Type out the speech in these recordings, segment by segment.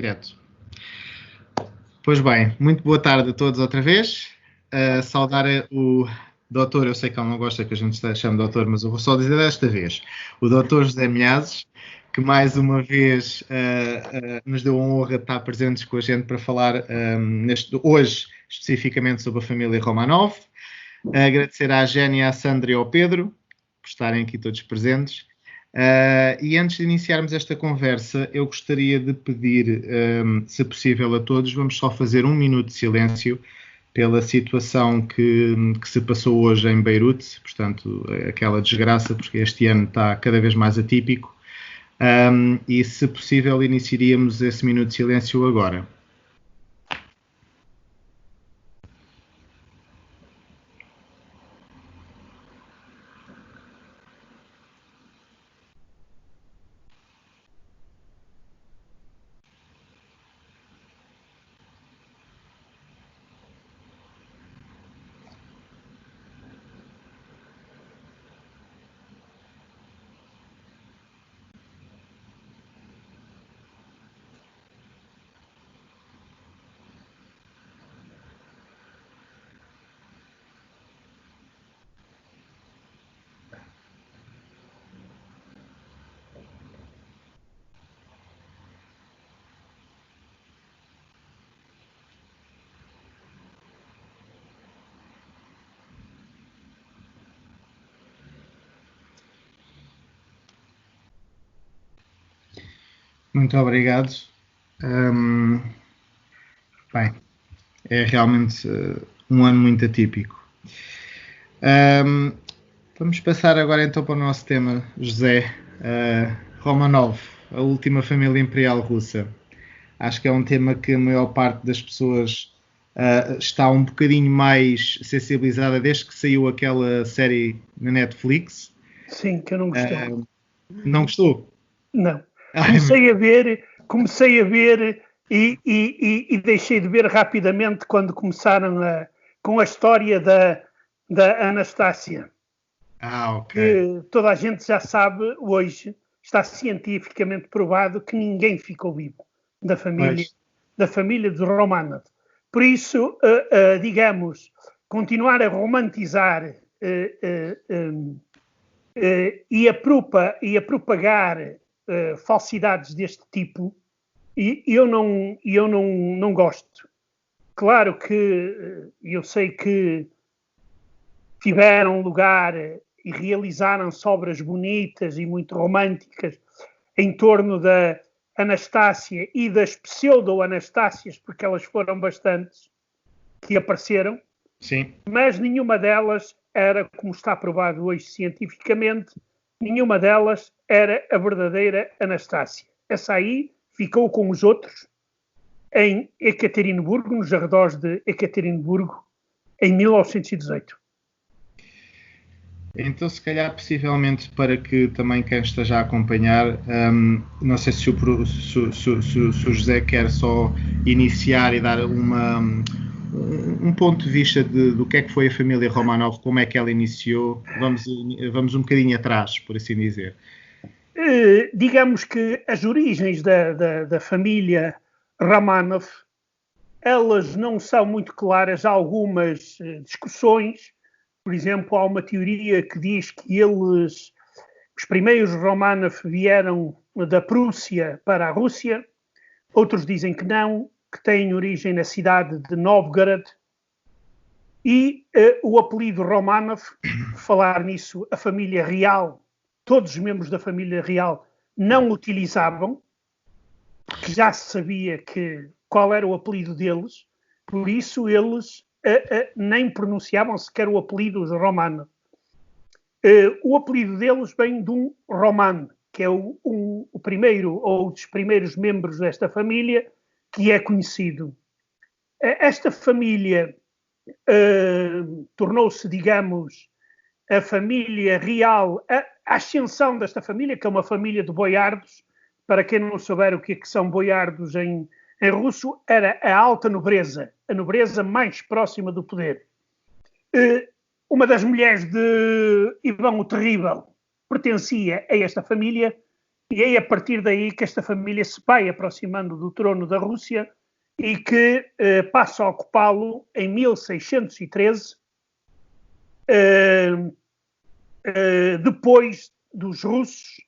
Direto. Pois bem, muito boa tarde a todos outra vez. Saudar o doutor, eu sei que ele não gosta que a gente chame doutor, mas eu vou só dizer desta vez, o doutor José Milhazes, que mais uma vez nos deu a honra de estar presentes com a gente para falar hoje especificamente sobre a família Romanov. Agradecer à Génia, à Sandra e ao Pedro por estarem aqui todos presentes. E antes de iniciarmos esta conversa, eu gostaria de pedir, se possível a todos, vamos só fazer 1 minuto de silêncio pela situação que se passou hoje em Beirute, portanto, aquela desgraça, porque este ano está cada vez mais atípico, e se possível iniciaríamos esse minuto de silêncio agora. Muito obrigado. Bem, é realmente um ano muito atípico. Vamos passar agora então para o nosso tema, José. Romanov, a última família imperial russa. Acho que é um tema que a maior parte das pessoas está um bocadinho mais sensibilizada desde que saiu aquela série na Netflix. Sim, que eu não gostei. Não gostou? Não. Comecei a ver e deixei de ver rapidamente quando começaram com a história da Anastácia. Ok. Que toda a gente já sabe hoje, está cientificamente provado que ninguém ficou vivo da família dos Romanov. Por isso, digamos, continuar a romantizar e a propagar falsidades deste tipo, e eu não gosto. Claro que eu sei que tiveram lugar e realizaram-se obras bonitas e muito românticas em torno da Anastácia e das pseudo-Anastácias, porque elas foram bastantes que apareceram. Sim. Mas nenhuma delas era, como está provado hoje cientificamente, nenhuma delas era a verdadeira Anastácia. Essa aí ficou com os outros em Ekaterimburgo, nos arredores de Ekaterimburgo, em 1918. Então, se calhar, possivelmente, para que também quem esteja a acompanhar, não sei se o José quer só iniciar e dar um ponto de vista do que é que foi a família Romanov, como é que ela iniciou. Vamos um bocadinho atrás, por assim dizer. Digamos que as origens da família Romanov, elas não são muito claras. Há algumas discussões. Por exemplo, há uma teoria que diz que os primeiros Romanov vieram da Prússia para a Rússia. Outros dizem que não, que têm origem na cidade de Novgorod. E o apelido Romanov, falar nisso, a família real, todos os membros da família real não utilizavam, porque já se sabia qual era o apelido deles, por isso eles nem pronunciavam sequer o apelido dos Romanov. O apelido deles vem de um Roman, que é o primeiro ou dos primeiros membros desta família que é conhecido. Esta família tornou-se, digamos, a família real, a ascensão desta família, que é uma família de boiardos. Para quem não souber o que são boiardos em russo, era a alta nobreza, a nobreza mais próxima do poder. Uma das mulheres de Ivão o Terrível pertencia a esta família E é a partir daí que esta família se vai aproximando do trono da Rússia e que passa a ocupá-lo em 1613, depois dos russos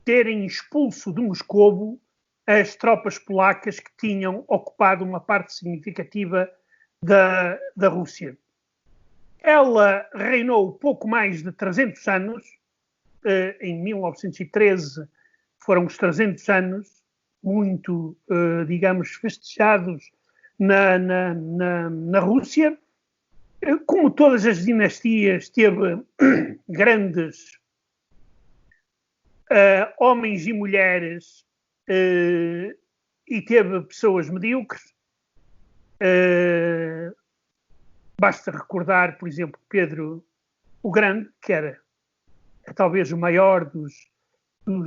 terem expulso de Moscovo as tropas polacas que tinham ocupado uma parte significativa da Rússia. Ela reinou pouco mais de 300 anos, em 1913 foram os 300 anos, muito, digamos, festejados na Rússia. Como todas as dinastias, teve grandes homens e mulheres e teve pessoas medíocres. Basta recordar, por exemplo, Pedro o Grande, que era talvez o maior dos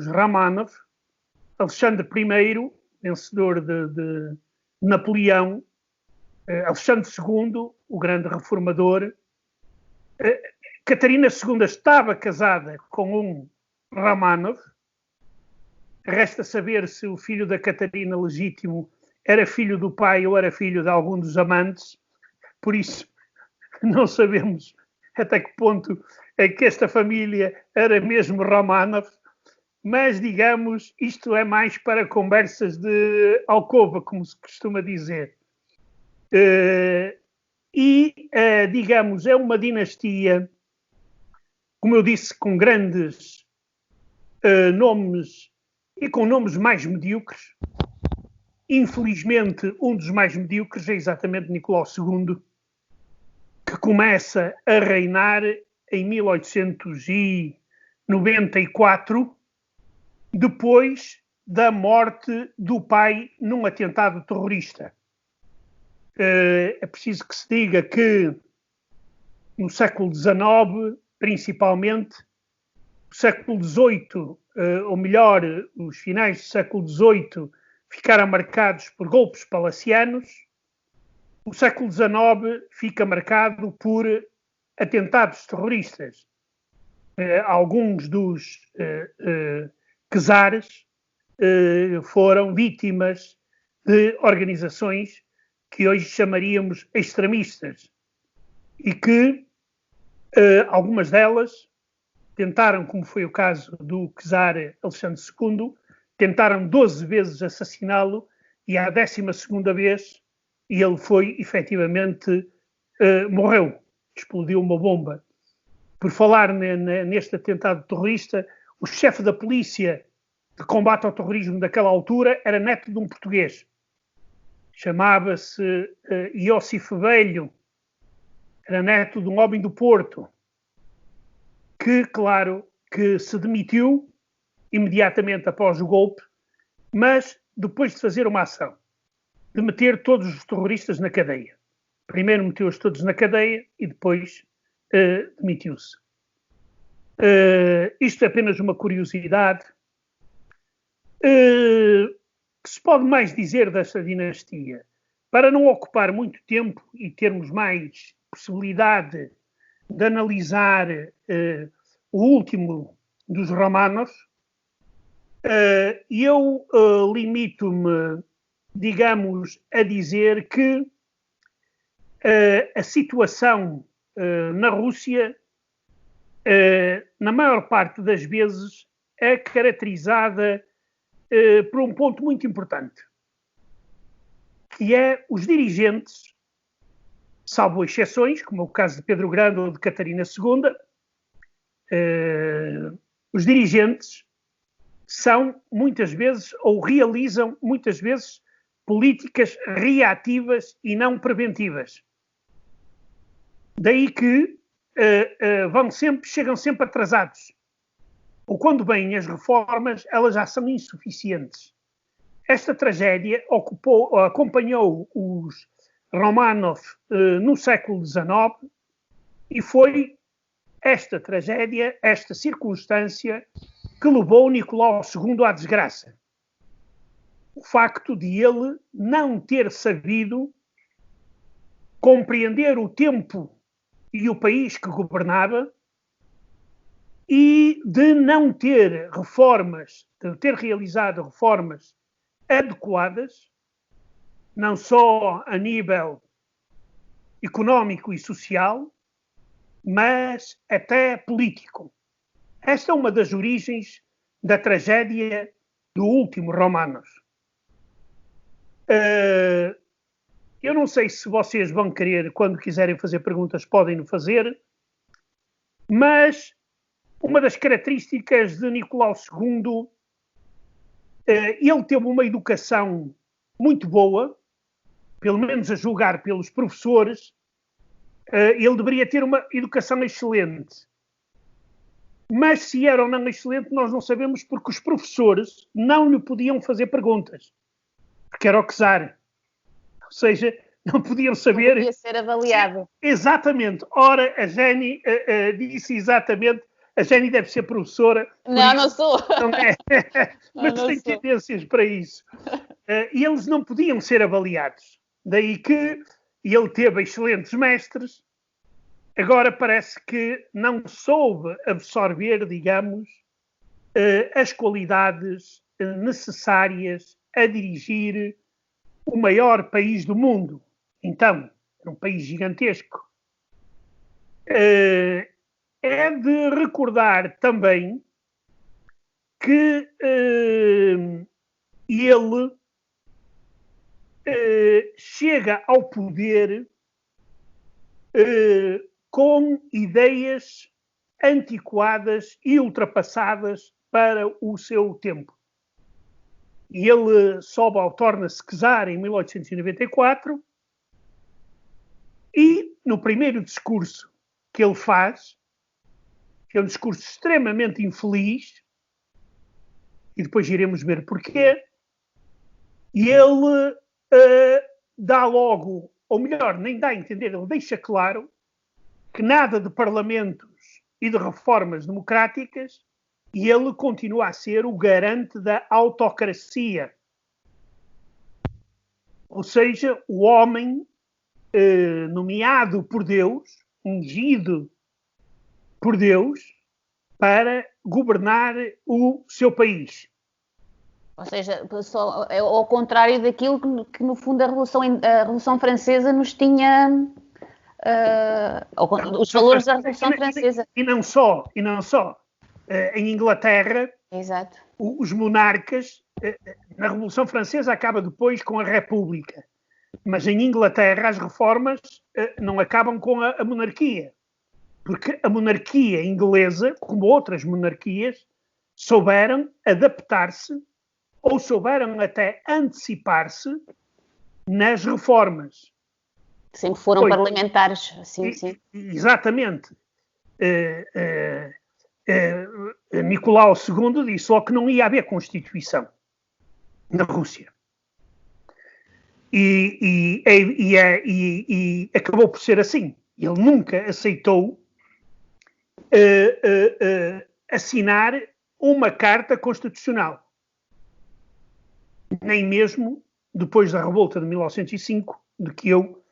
Romanov, Alexandre I, vencedor de Napoleão, Alexandre II, o grande reformador. Catarina II estava casada com um Romanov. Resta saber se o filho da Catarina legítimo era filho do pai ou era filho de algum dos amantes. Por isso, não sabemos até que ponto é que esta família era mesmo Romanov, mas, digamos, isto é mais para conversas de alcova, como se costuma dizer. Digamos, é uma dinastia, como eu disse, com grandes nomes e com nomes mais medíocres. Infelizmente, um dos mais medíocres é exatamente Nicolau II, que começa a reinar em 1894, depois da morte do pai num atentado terrorista. É preciso que se diga que no século XIX, principalmente, o século XVIII, ou melhor, os finais do século XVIII, ficaram marcados por golpes palacianos. O século XIX fica marcado por atentados terroristas. Alguns dos czares foram vítimas de organizações que hoje chamaríamos extremistas e que algumas delas tentaram, como foi o caso do czar Alexandre II, tentaram 12 vezes assassiná-lo e à 12ª vez ele foi, efetivamente, morreu. Explodiu uma bomba. Por falar neste atentado terrorista, o chefe da polícia de combate ao terrorismo daquela altura era neto de um português. Chamava-se Iósif Velho. Era neto de um homem do Porto. Que, claro, que se demitiu imediatamente após o golpe, mas depois de fazer uma ação, de meter todos os terroristas na cadeia. Primeiro meteu-os todos na cadeia e depois demitiu-se. Isto é apenas uma curiosidade. Que se pode mais dizer desta dinastia? Para não ocupar muito tempo e termos mais possibilidade de analisar o último dos Romanov, eu limito-me, digamos, a dizer que a situação na Rússia, na maior parte das vezes, é caracterizada por um ponto muito importante, que é os dirigentes, salvo exceções, como é o caso de Pedro Grande ou de Catarina II, os dirigentes são muitas vezes, ou realizam muitas vezes, políticas reativas e não preventivas. Daí que chegam sempre atrasados. Ou quando vêm as reformas, elas já são insuficientes. Esta tragédia acompanhou os Romanov no século XIX e foi esta tragédia, esta circunstância, que levou Nicolau II à desgraça. O facto de ele não ter sabido compreender o tempo e o país que governava e de não ter reformas, de ter realizado reformas adequadas, não só a nível económico e social, mas até político. Esta é uma das origens da tragédia do último Romanos. Eu não sei se vocês vão querer, quando quiserem fazer perguntas, podem fazer, mas uma das características de Nicolau II, ele teve uma educação muito boa, pelo menos a julgar pelos professores. Ele deveria ter uma educação excelente. Mas se era ou não excelente, nós não sabemos, porque os professores não lhe podiam fazer perguntas. Porque era o czar. Ou seja, não podiam saber... Não podia ser avaliado. Exatamente. Ora, a Jenny disse exatamente... A Jenny deve ser professora. Não sou. Não é. Mas tem tendências para isso. E eles não podiam ser avaliados. Daí que ele teve excelentes mestres. Agora parece que não soube absorver, digamos, as qualidades necessárias a dirigir o maior país do mundo. Então, era um país gigantesco. É de recordar também que ele chega ao poder com ideias antiquadas e ultrapassadas para o seu tempo. E ele torna-se czar em 1894 e, no primeiro discurso que ele faz, que é um discurso extremamente infeliz, e depois iremos ver porquê, e ele dá logo, ou melhor, nem dá a entender, ele deixa claro que nada de parlamentos e de reformas democráticas, e ele continua a ser o garante da autocracia. Ou seja, o homem nomeado por Deus, ungido por Deus, para governar o seu país. Ou seja, é ao contrário daquilo que no fundo a Revolução Francesa nos tinha... os valores da Revolução Francesa. E não só. Em Inglaterra, exato, os monarcas, na Revolução Francesa acaba depois com a República, mas em Inglaterra as reformas não acabam com a monarquia, porque a monarquia inglesa, como outras monarquias, souberam adaptar-se ou souberam até antecipar-se nas reformas. Sempre foram parlamentares, sim. Exatamente. Nicolau II disse logo que não ia haver Constituição na Rússia. E acabou por ser assim. Ele nunca aceitou assinar uma carta constitucional. Nem mesmo depois da revolta de 1905, de que eu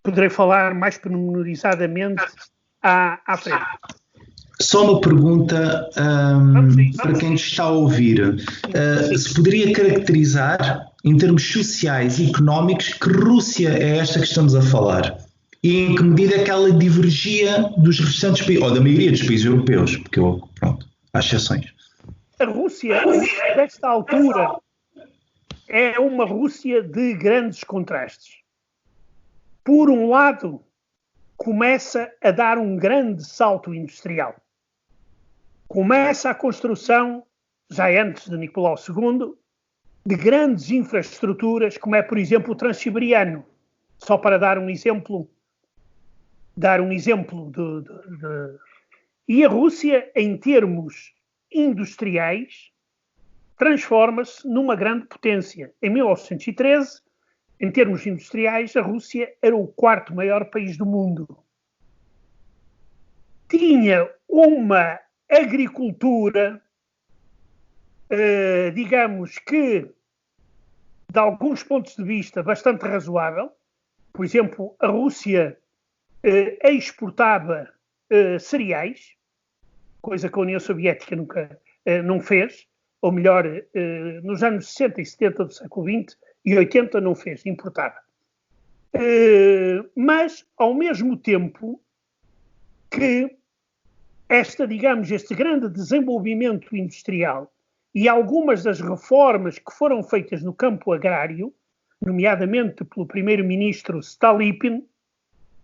poderei falar mais pormenorizadamente à frente. Só uma pergunta para quem está a ouvir. Se poderia caracterizar, em termos sociais e económicos, que Rússia é esta que estamos a falar? E em que medida é que ela divergia dos restantes países, ou da maioria dos países europeus? Porque, há exceções. A Rússia, nesta altura, é uma Rússia de grandes contrastes. Por um lado, começa a dar um grande salto industrial. Começa a construção, já antes de Nicolau II, de grandes infraestruturas, como é, por exemplo, o Transiberiano. Só para dar um exemplo. E a Rússia, em termos industriais, transforma-se numa grande potência. Em 1913, em termos industriais, a Rússia era o quarto maior país do mundo. Tinha uma agricultura, digamos que, de alguns pontos de vista, bastante razoável. Por exemplo, a Rússia exportava cereais, coisa que a União Soviética nunca não fez, ou melhor, nos anos 60 e 70 do século XX e 80 não fez, importava. Mas, ao mesmo tempo que este grande desenvolvimento industrial e algumas das reformas que foram feitas no campo agrário, nomeadamente pelo primeiro-ministro Stolypin,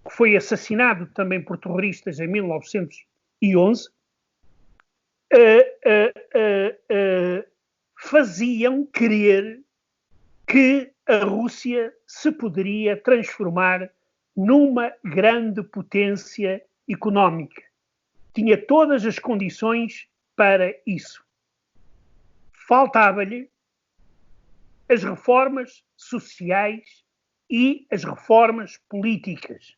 que foi assassinado também por terroristas em 1911, faziam crer que a Rússia se poderia transformar numa grande potência económica. Tinha todas as condições para isso. Faltava-lhe as reformas sociais e as reformas políticas.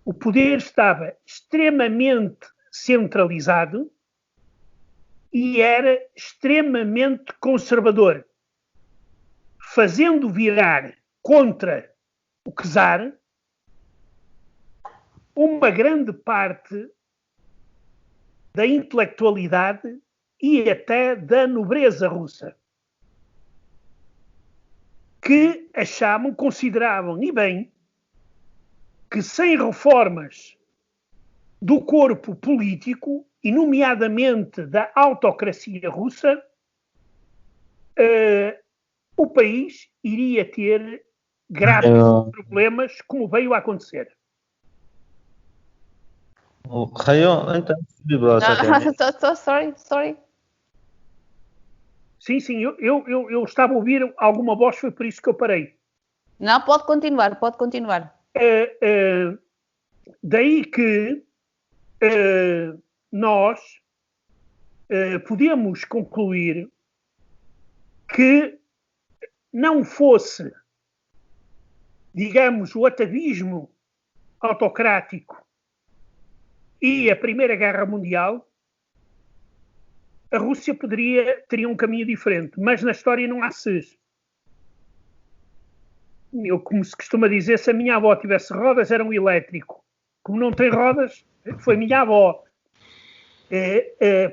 O poder estava extremamente centralizado e era extremamente conservador, fazendo virar contra o czar uma grande parte da intelectualidade e até da nobreza russa, que consideravam, e bem, que sem reformas do corpo político, e nomeadamente da autocracia russa, o país iria ter graves problemas, como veio a acontecer. خيو انت براسك يعني. Sorry. Sim, eu estava a ouvir alguma voz, foi por isso que eu parei. Não, pode continuar. Daí que nós podemos concluir que não fosse, digamos, o atavismo autocrático e a Primeira Guerra Mundial, a Rússia teria um caminho diferente, mas na história não há ses. Como se costuma dizer, se a minha avó tivesse rodas, era um elétrico. Como não tem rodas, foi minha avó.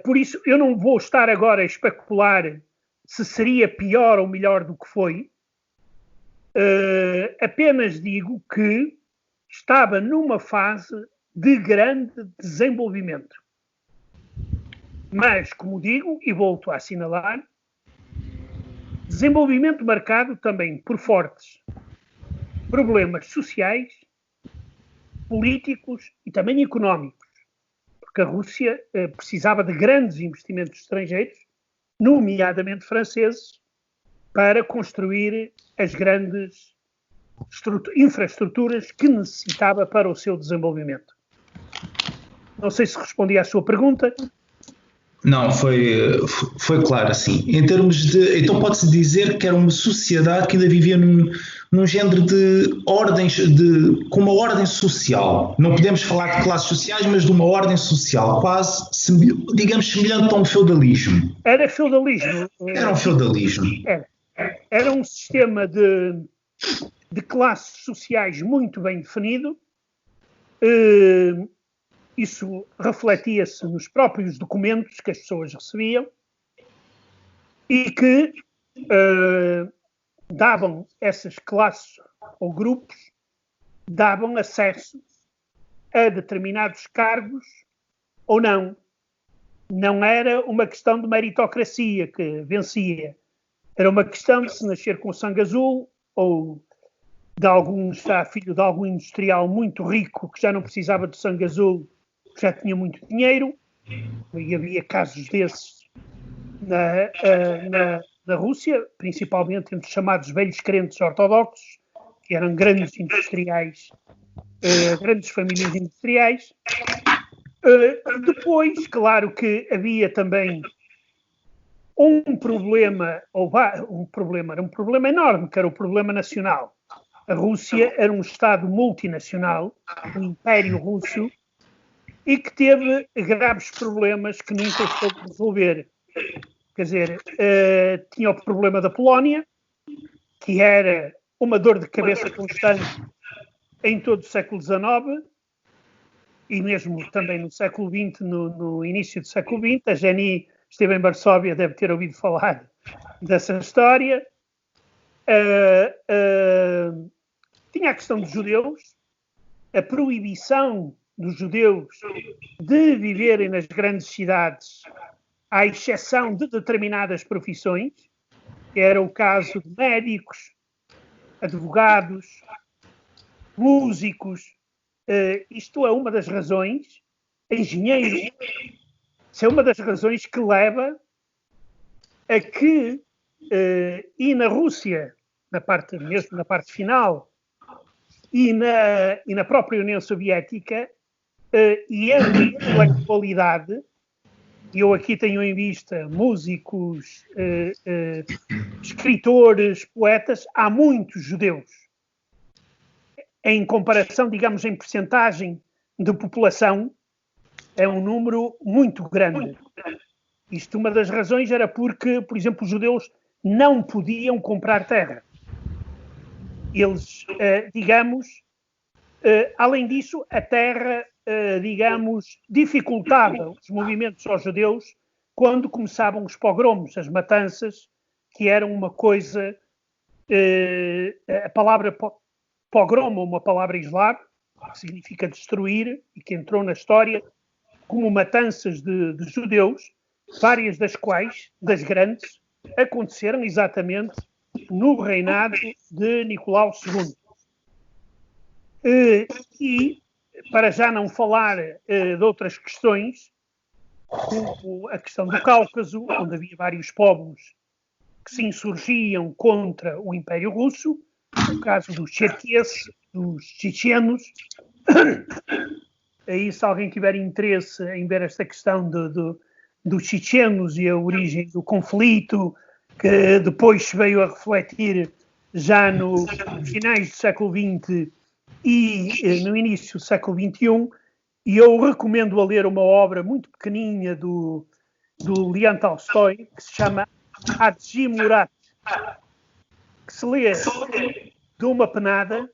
Por isso, eu não vou estar agora a especular se seria pior ou melhor do que foi. Apenas digo que estava numa fase de grande desenvolvimento. Mas, como digo, e volto a assinalar, desenvolvimento marcado também por fortes problemas sociais, políticos e também económicos, porque a Rússia precisava de grandes investimentos estrangeiros, nomeadamente franceses, para construir as grandes infraestruturas que necessitava para o seu desenvolvimento. Não sei se respondi à sua pergunta. Não, foi claro, assim. Em termos de... Então pode-se dizer que era uma sociedade que ainda vivia num género de ordens, com uma ordem social. Não podemos falar de classes sociais, mas de uma ordem social, quase, digamos, semelhante a um feudalismo. Era feudalismo. Era um feudalismo. Era um sistema de classes sociais muito bem definido. Isso refletia-se nos próprios documentos que as pessoas recebiam e que davam essas classes ou grupos, davam acesso a determinados cargos ou não. Não era uma questão de meritocracia que vencia. Era uma questão de se nascer com sangue azul ou filho de algum industrial muito rico que já não precisava de sangue azul, que já tinha muito dinheiro, e havia casos desses na Rússia, principalmente entre os chamados velhos crentes ortodoxos, que eram grandes industriais, grandes famílias industriais. Depois, claro que havia também um problema enorme, que era o problema nacional. A Rússia era um Estado multinacional, o Império Russo, e que teve graves problemas que nunca soube resolver. Quer dizer, tinha o problema da Polónia, que era uma dor de cabeça constante em todo o século XIX, e mesmo também no século XX, no início do século XX. A Jenny esteve em Varsóvia, deve ter ouvido falar dessa história. Tinha a questão dos judeus, a proibição dos judeus de viverem nas grandes cidades, à exceção de determinadas profissões, que era o caso de médicos, advogados, músicos. Isto é uma das razões, engenheiros, isso é uma das razões que leva a que, e na Rússia, mesmo na parte final, e na própria União Soviética, e a intelectualidade, eu aqui tenho em vista músicos, escritores, poetas, há muitos judeus. Em comparação, digamos, em percentagem de população, é um número muito grande. Isto, uma das razões era porque, por exemplo, os judeus não podiam comprar terra. Eles, digamos, além disso, a terra, digamos, dificultava os movimentos aos judeus quando começavam os pogroms, as matanças, que eram uma coisa... a palavra pogrom, uma palavra eslava, que significa destruir, e que entrou na história como matanças de judeus, várias das quais, das grandes, aconteceram exatamente no reinado de Nicolau II. E, para já não falar de outras questões, como a questão do Cáucaso, onde havia vários povos que se insurgiam contra o Império Russo, o caso dos Cherkesses, dos chechenos. Aí, se alguém tiver interesse em ver esta questão dos chechenos e a origem do conflito, que depois se veio a refletir já nos finais do século XX e no início do século XXI, e eu recomendo a ler uma obra muito pequeninha do Leon Tolstói, que se chama Adji Murat, que se lê de uma penada,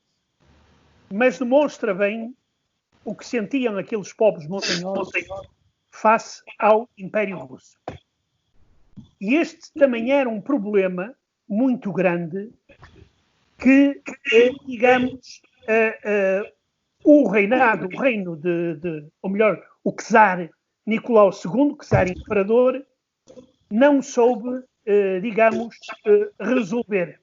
mas demonstra bem o que sentiam aqueles povos montanhosos face ao Império Russo. E este também era um problema muito grande que, digamos, o reino ou melhor, o czar Nicolau II, czar imperador, não soube, digamos, resolver.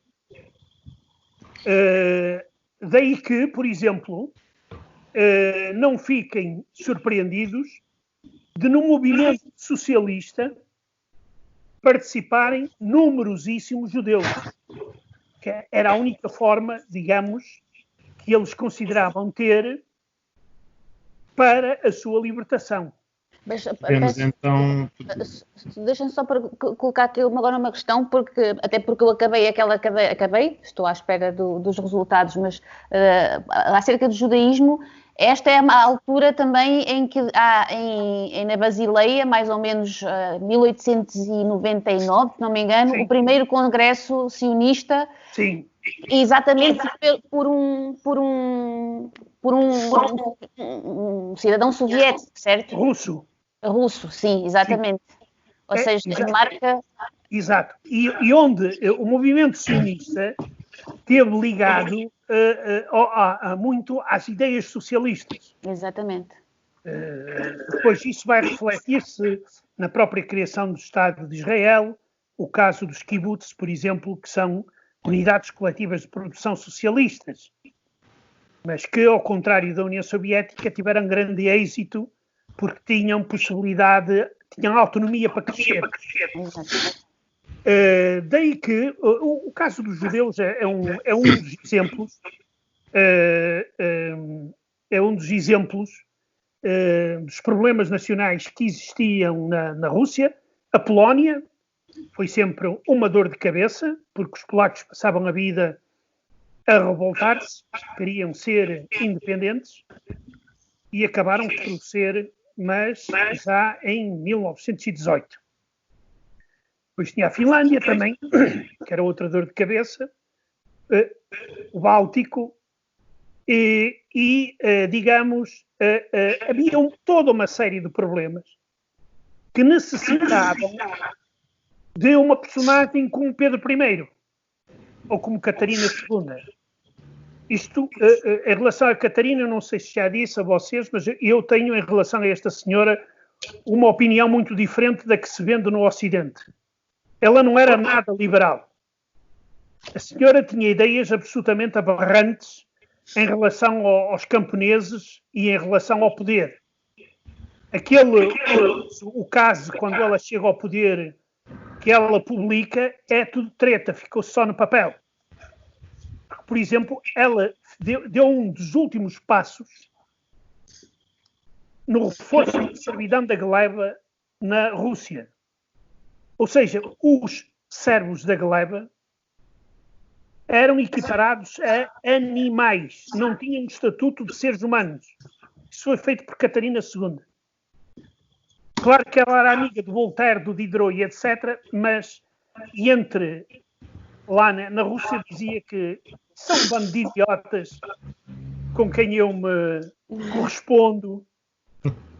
Daí que, por exemplo, não fiquem surpreendidos de no movimento socialista participarem numerosíssimos judeus, que era a única forma, digamos, que eles consideravam ter para a sua libertação. Então... Deixa-me só colocar aqui agora uma questão, até porque eu acabei, estou à espera dos resultados, mas acerca do judaísmo, esta é a altura também em que há na Basileia, mais ou menos 1899, se não me engano, sim, o primeiro congresso sionista. Sim. Exatamente por um cidadão soviético, certo? Russo, sim, exatamente. Sim. Ou seja, marca... Exato. E onde o movimento sionista esteve ligado muito às ideias socialistas. Exatamente. Depois isso vai refletir-se na própria criação do Estado de Israel, o caso dos kibbutz, por exemplo, que são unidades coletivas de produção socialistas, mas que, ao contrário da União Soviética, tiveram grande êxito porque tinham autonomia para crescer. Daí que o caso dos judeus é um dos exemplos, dos problemas nacionais que existiam na Rússia. A Polónia foi sempre uma dor de cabeça, porque os polacos passavam a vida a revoltar-se, queriam ser independentes e acabaram por ser, mas já em 1918. Depois tinha a Finlândia também, que era outra dor de cabeça, o Báltico, digamos, havia toda uma série de problemas que necessitavam de uma personagem como Pedro I ou como Catarina II. Isto, em relação a Catarina, não sei se já disse a vocês, mas eu tenho, em relação a esta senhora, uma opinião muito diferente da que se vende no Ocidente. Ela não era nada liberal. A senhora tinha ideias absolutamente aberrantes em relação aos camponeses e em relação ao poder. O caso, quando ela chega ao poder, que ela publica, é tudo treta, ficou só no papel. Por exemplo, ela deu um dos últimos passos no reforço da servidão da gleba na Rússia. Ou seja, os servos da gleba eram equiparados a animais, não tinham estatuto de seres humanos. Isso foi feito por Catarina II. Claro que ela era amiga de Voltaire, do Diderot e etc., mas lá na Rússia dizia que são um bando de idiotas com quem eu me correspondo,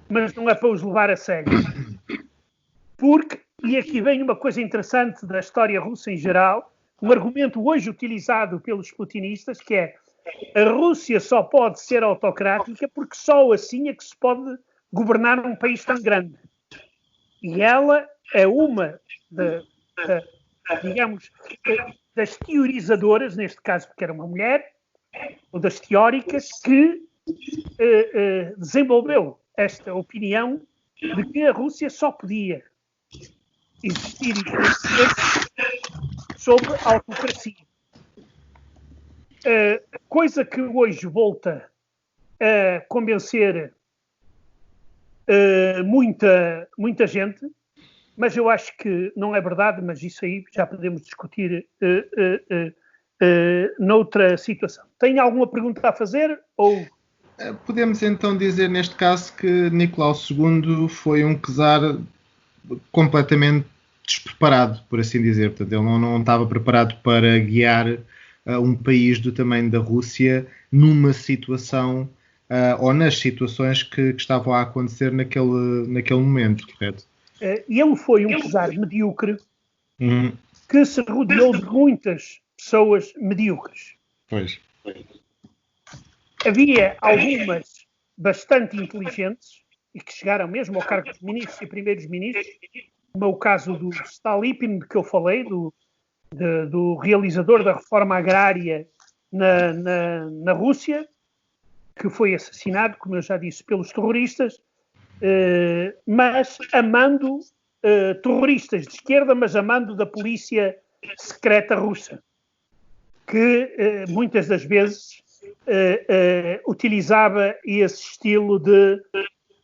mas não é para os levar a sério. Porque, e aqui vem uma coisa interessante da história russa em geral, um argumento hoje utilizado pelos putinistas, que é a Rússia só pode ser autocrática porque só assim é que se pode governar um país tão grande. E ela é uma das teorizadoras, neste caso porque era uma mulher, ou das teóricas, que desenvolveu esta opinião de que a Rússia só podia existir e crescer sobre a autocracia. Coisa que hoje volta a convencer muita gente, mas eu acho que não é verdade, mas isso aí já podemos discutir noutra situação. Tem alguma pergunta a fazer? Ou... Podemos então dizer neste caso que Nicolau II foi um czar completamente despreparado, por assim dizer. Portanto, ele não estava preparado para guiar um país do tamanho da Rússia numa situação ou nas situações que estavam a acontecer naquele momento, correto? Ele foi um czar medíocre que se rodeou de muitas pessoas medíocres. Pois. Havia algumas bastante inteligentes e que chegaram mesmo ao cargo de ministros e primeiros ministros, como é o caso do Stolypin, de que eu falei, do realizador da reforma agrária na Rússia, que foi assassinado, como eu já disse, pelos terroristas, mas amando terroristas de esquerda, mas amando da polícia secreta russa, que muitas das vezes utilizava esse estilo de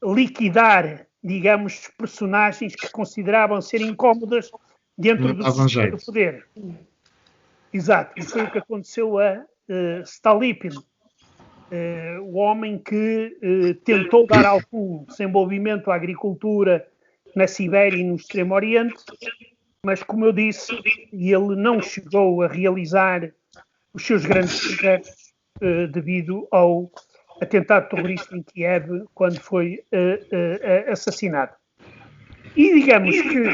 liquidar, digamos, personagens que consideravam ser incómodas dentro do sistema do poder. Exato, e foi o que aconteceu a Stolypin, o homem que tentou dar algum desenvolvimento à agricultura na Sibéria e no Extremo Oriente, mas, como eu disse, ele não chegou a realizar os seus grandes projetos devido ao atentado terrorista em Kiev, quando foi assassinado. E digamos que,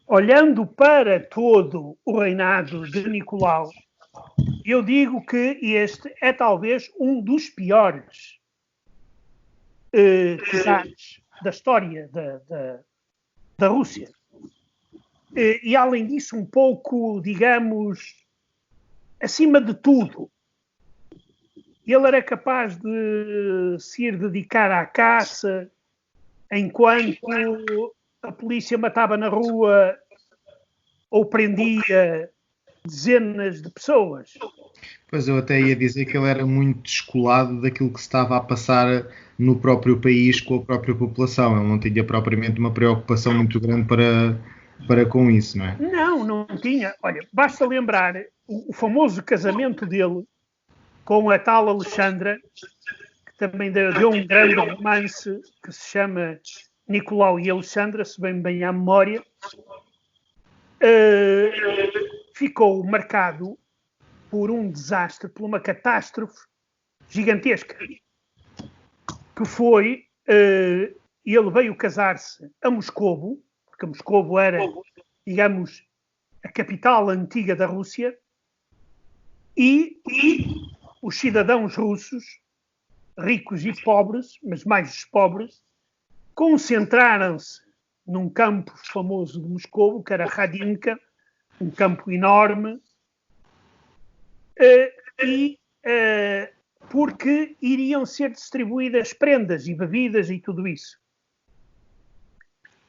olhando para todo o reinado de Nicolau, eu digo que este é talvez um dos piores czares da história da Rússia. E, além disso, um pouco, digamos, acima de tudo, ele era capaz de se ir dedicar à caça enquanto a polícia matava na rua ou prendia dezenas de pessoas. Pois eu até ia dizer que ele era muito descolado daquilo que se estava a passar no próprio país com a própria população. Ele não tinha propriamente uma preocupação muito grande para com isso, não é? Não tinha. Olha, basta lembrar o famoso casamento dele com a tal Alexandra, que também deu um grande romance que se chama Nicolau e Alexandra, se bem à memória. Ficou marcado por um desastre, por uma catástrofe gigantesca, que foi, ele veio casar-se a Moscovo, porque Moscovo era, digamos, a capital antiga da Rússia, e os cidadãos russos, ricos e pobres, mas mais os pobres, concentraram-se num campo famoso de Moscovo, que era Radinka, um campo enorme, porque iriam ser distribuídas prendas e bebidas e tudo isso.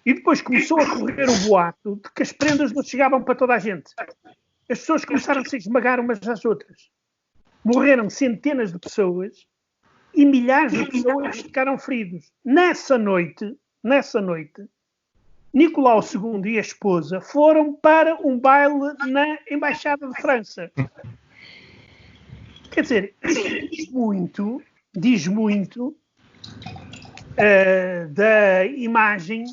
E depois começou a correr o boato de que as prendas não chegavam para toda a gente. As pessoas começaram a se esmagar umas às outras. Morreram centenas de pessoas e milhares de pessoas ficaram feridos. Nessa noite, Nicolau II e a esposa foram para um baile na Embaixada de França. Quer dizer, diz muito da imagem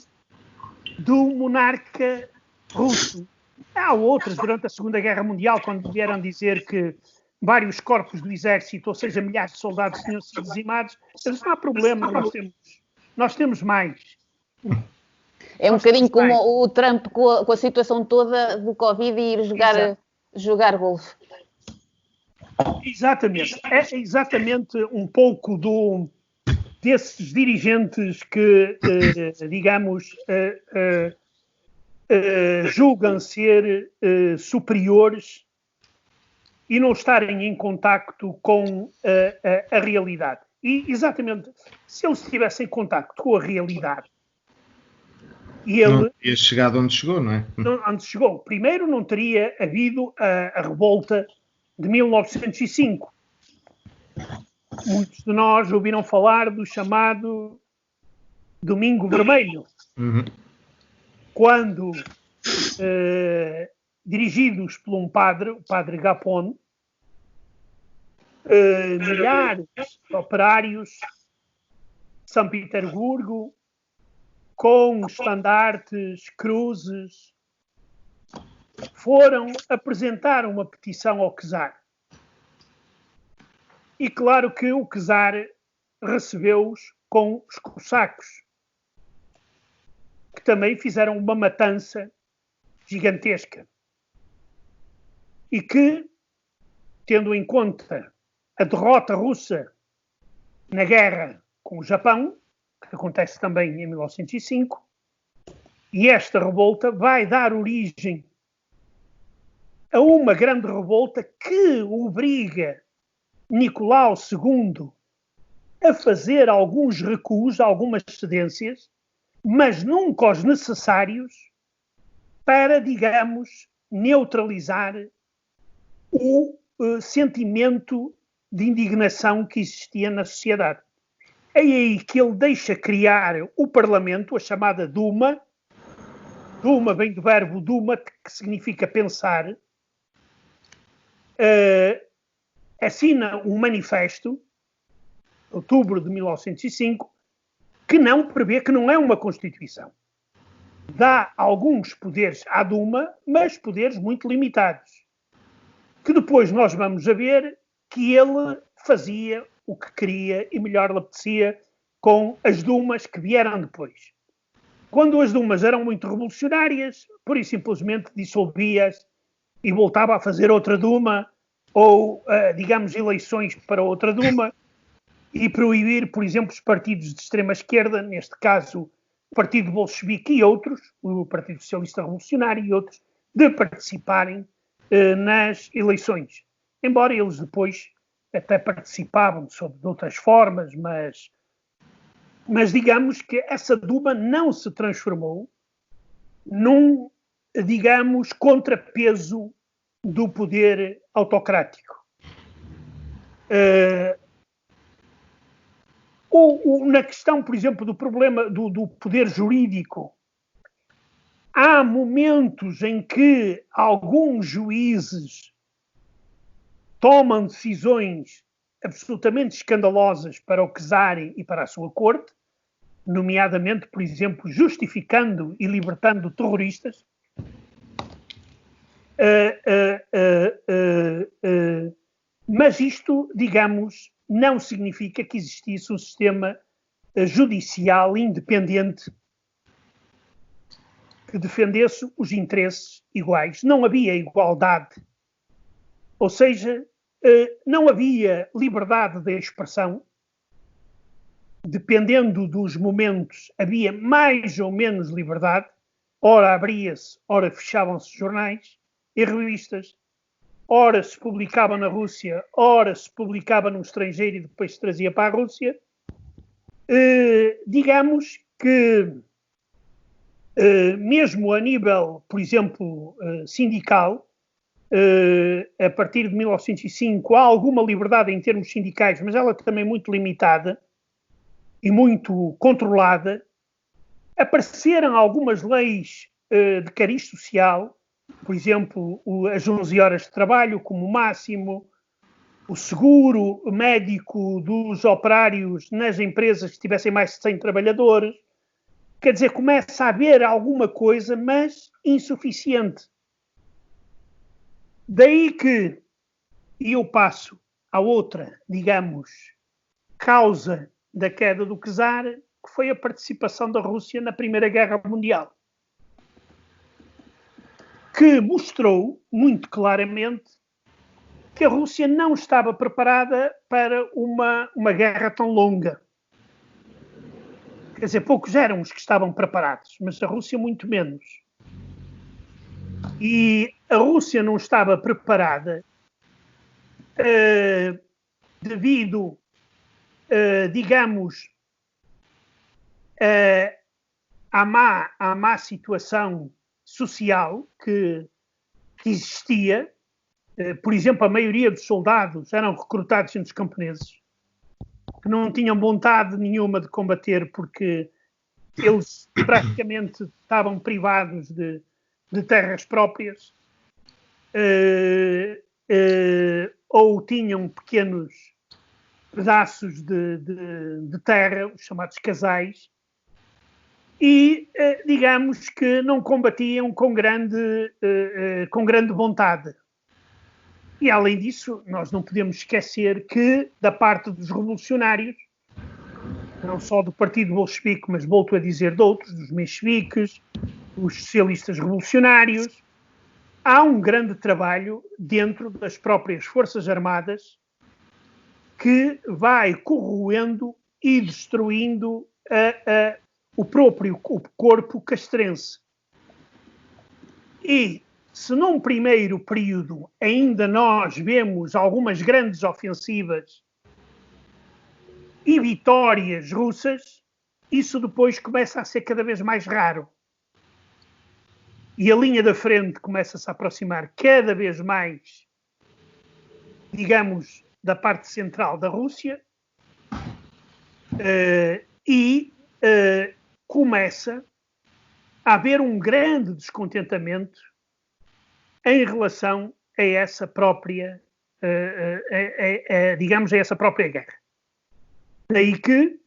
do monarca russo. Há outras durante a Segunda Guerra Mundial, quando vieram dizer que vários corpos do exército, ou seja, milhares de soldados tinham sido dizimados. Mas não há problema, nós temos mais. É um bocadinho como o Trump com a situação toda do Covid e ir jogar golfe. Exatamente. É exatamente um pouco desses dirigentes que, digamos, julgam ser superiores e não estarem em contacto com a realidade. E, exatamente, se eles estivessem em contacto com a realidade, e ele... Não teria chegado onde chegou, não é? Onde chegou. Primeiro, não teria havido a revolta de 1905. Muitos de nós ouviram falar do chamado Domingo Vermelho. Uhum. Quando, dirigidos por um padre, o padre Gapon, milhares de operários de São Petersburgo, com estandartes, cruzes, foram apresentar uma petição ao czar. E claro que o czar recebeu-os com os cossacos, que também fizeram uma matança gigantesca. E que, tendo em conta a derrota russa na guerra com o Japão, que acontece também em 1905, e esta revolta vai dar origem a uma grande revolta que obriga Nicolau II a fazer alguns recuos, algumas cedências, mas nunca os necessários para, digamos, neutralizar o sentimento de indignação que existia na sociedade. É aí que ele deixa criar o Parlamento, a chamada Duma. Duma vem do verbo Duma, que significa pensar. Assina um manifesto, em outubro de 1905, que não prevê, que não é uma Constituição. Dá alguns poderes à Duma, mas poderes muito limitados. Que depois nós vamos a ver que ele fazia o que queria e melhor lhe apetecia com as Dumas que vieram depois. Quando as Dumas eram muito revolucionárias, pura e simplesmente dissolvia-as e voltava a fazer outra Duma, ou, digamos, eleições para outra Duma, e proibir, por exemplo, os partidos de extrema-esquerda, neste caso o Partido Bolchevique e outros, o Partido Socialista Revolucionário e outros, de participarem nas eleições. Embora eles depois até participavam de outras formas, mas digamos que essa Duma não se transformou num, digamos, contrapeso do poder autocrático. Na questão, por exemplo, do problema do poder jurídico, há momentos em que alguns juízes tomam decisões absolutamente escandalosas para o czar e para a sua corte, nomeadamente, por exemplo, justificando e libertando terroristas. Mas isto, digamos, não significa que existisse um sistema judicial independente que defendesse os interesses iguais. Não havia igualdade, ou seja, não havia liberdade de expressão. Dependendo dos momentos, havia mais ou menos liberdade. Ora abria-se, ora fechavam-se jornais e revistas. Ora se publicava na Rússia, ora se publicava no estrangeiro e depois se trazia para a Rússia. Digamos que, mesmo a nível, por exemplo, sindical, a partir de 1905 há alguma liberdade em termos sindicais, mas ela também muito limitada e muito controlada. Apareceram algumas leis de cariz social, por exemplo, as 11 horas de trabalho como máximo, o seguro médico dos operários nas empresas que tivessem mais de 100 trabalhadores. Quer dizer, começa a haver alguma coisa, mas insuficiente. Daí que eu passo à outra, digamos, causa da queda do czar, que foi a participação da Rússia na Primeira Guerra Mundial, que mostrou muito claramente que a Rússia não estava preparada para uma guerra tão longa. Quer dizer, poucos eram os que estavam preparados, mas a Rússia muito menos. E a Rússia não estava preparada devido, digamos, à má situação social que existia. Por exemplo, a maioria dos soldados eram recrutados entre os camponeses, que não tinham vontade nenhuma de combater porque eles praticamente estavam privados de terras próprias, ou tinham pequenos pedaços de terra, os chamados casais, e digamos que não combatiam com grande vontade. E além disso, nós não podemos esquecer que da parte dos revolucionários, não só do Partido Bolchevique, mas volto a dizer de outros, dos mencheviques, os socialistas revolucionários, há um grande trabalho dentro das próprias Forças Armadas que vai corroendo e destruindo o próprio corpo castrense. E se num primeiro período ainda nós vemos algumas grandes ofensivas e vitórias russas, isso depois começa a ser cada vez mais raro. E a linha da frente começa-se a aproximar cada vez mais, digamos, da parte central da Rússia, e começa a haver um grande descontentamento em relação a essa própria, digamos, a essa própria guerra. Daí que,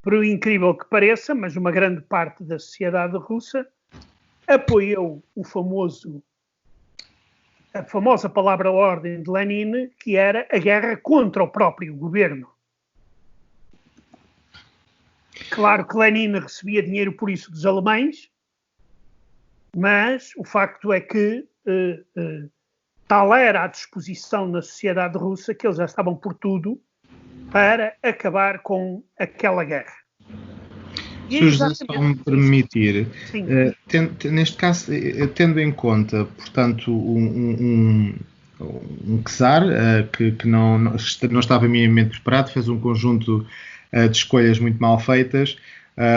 por incrível que pareça, mas uma grande parte da sociedade russa apoiou a famosa palavra-ordem de Lenin, que era a guerra contra o próprio governo. Claro que Lenin recebia dinheiro por isso dos alemães, mas o facto é que tal era a disposição na sociedade russa que eles já estavam por tudo para acabar com aquela guerra. Se o José só me permitir, neste caso, tendo em conta, portanto, um czar que não estava minimamente preparado, fez um conjunto de escolhas muito mal feitas,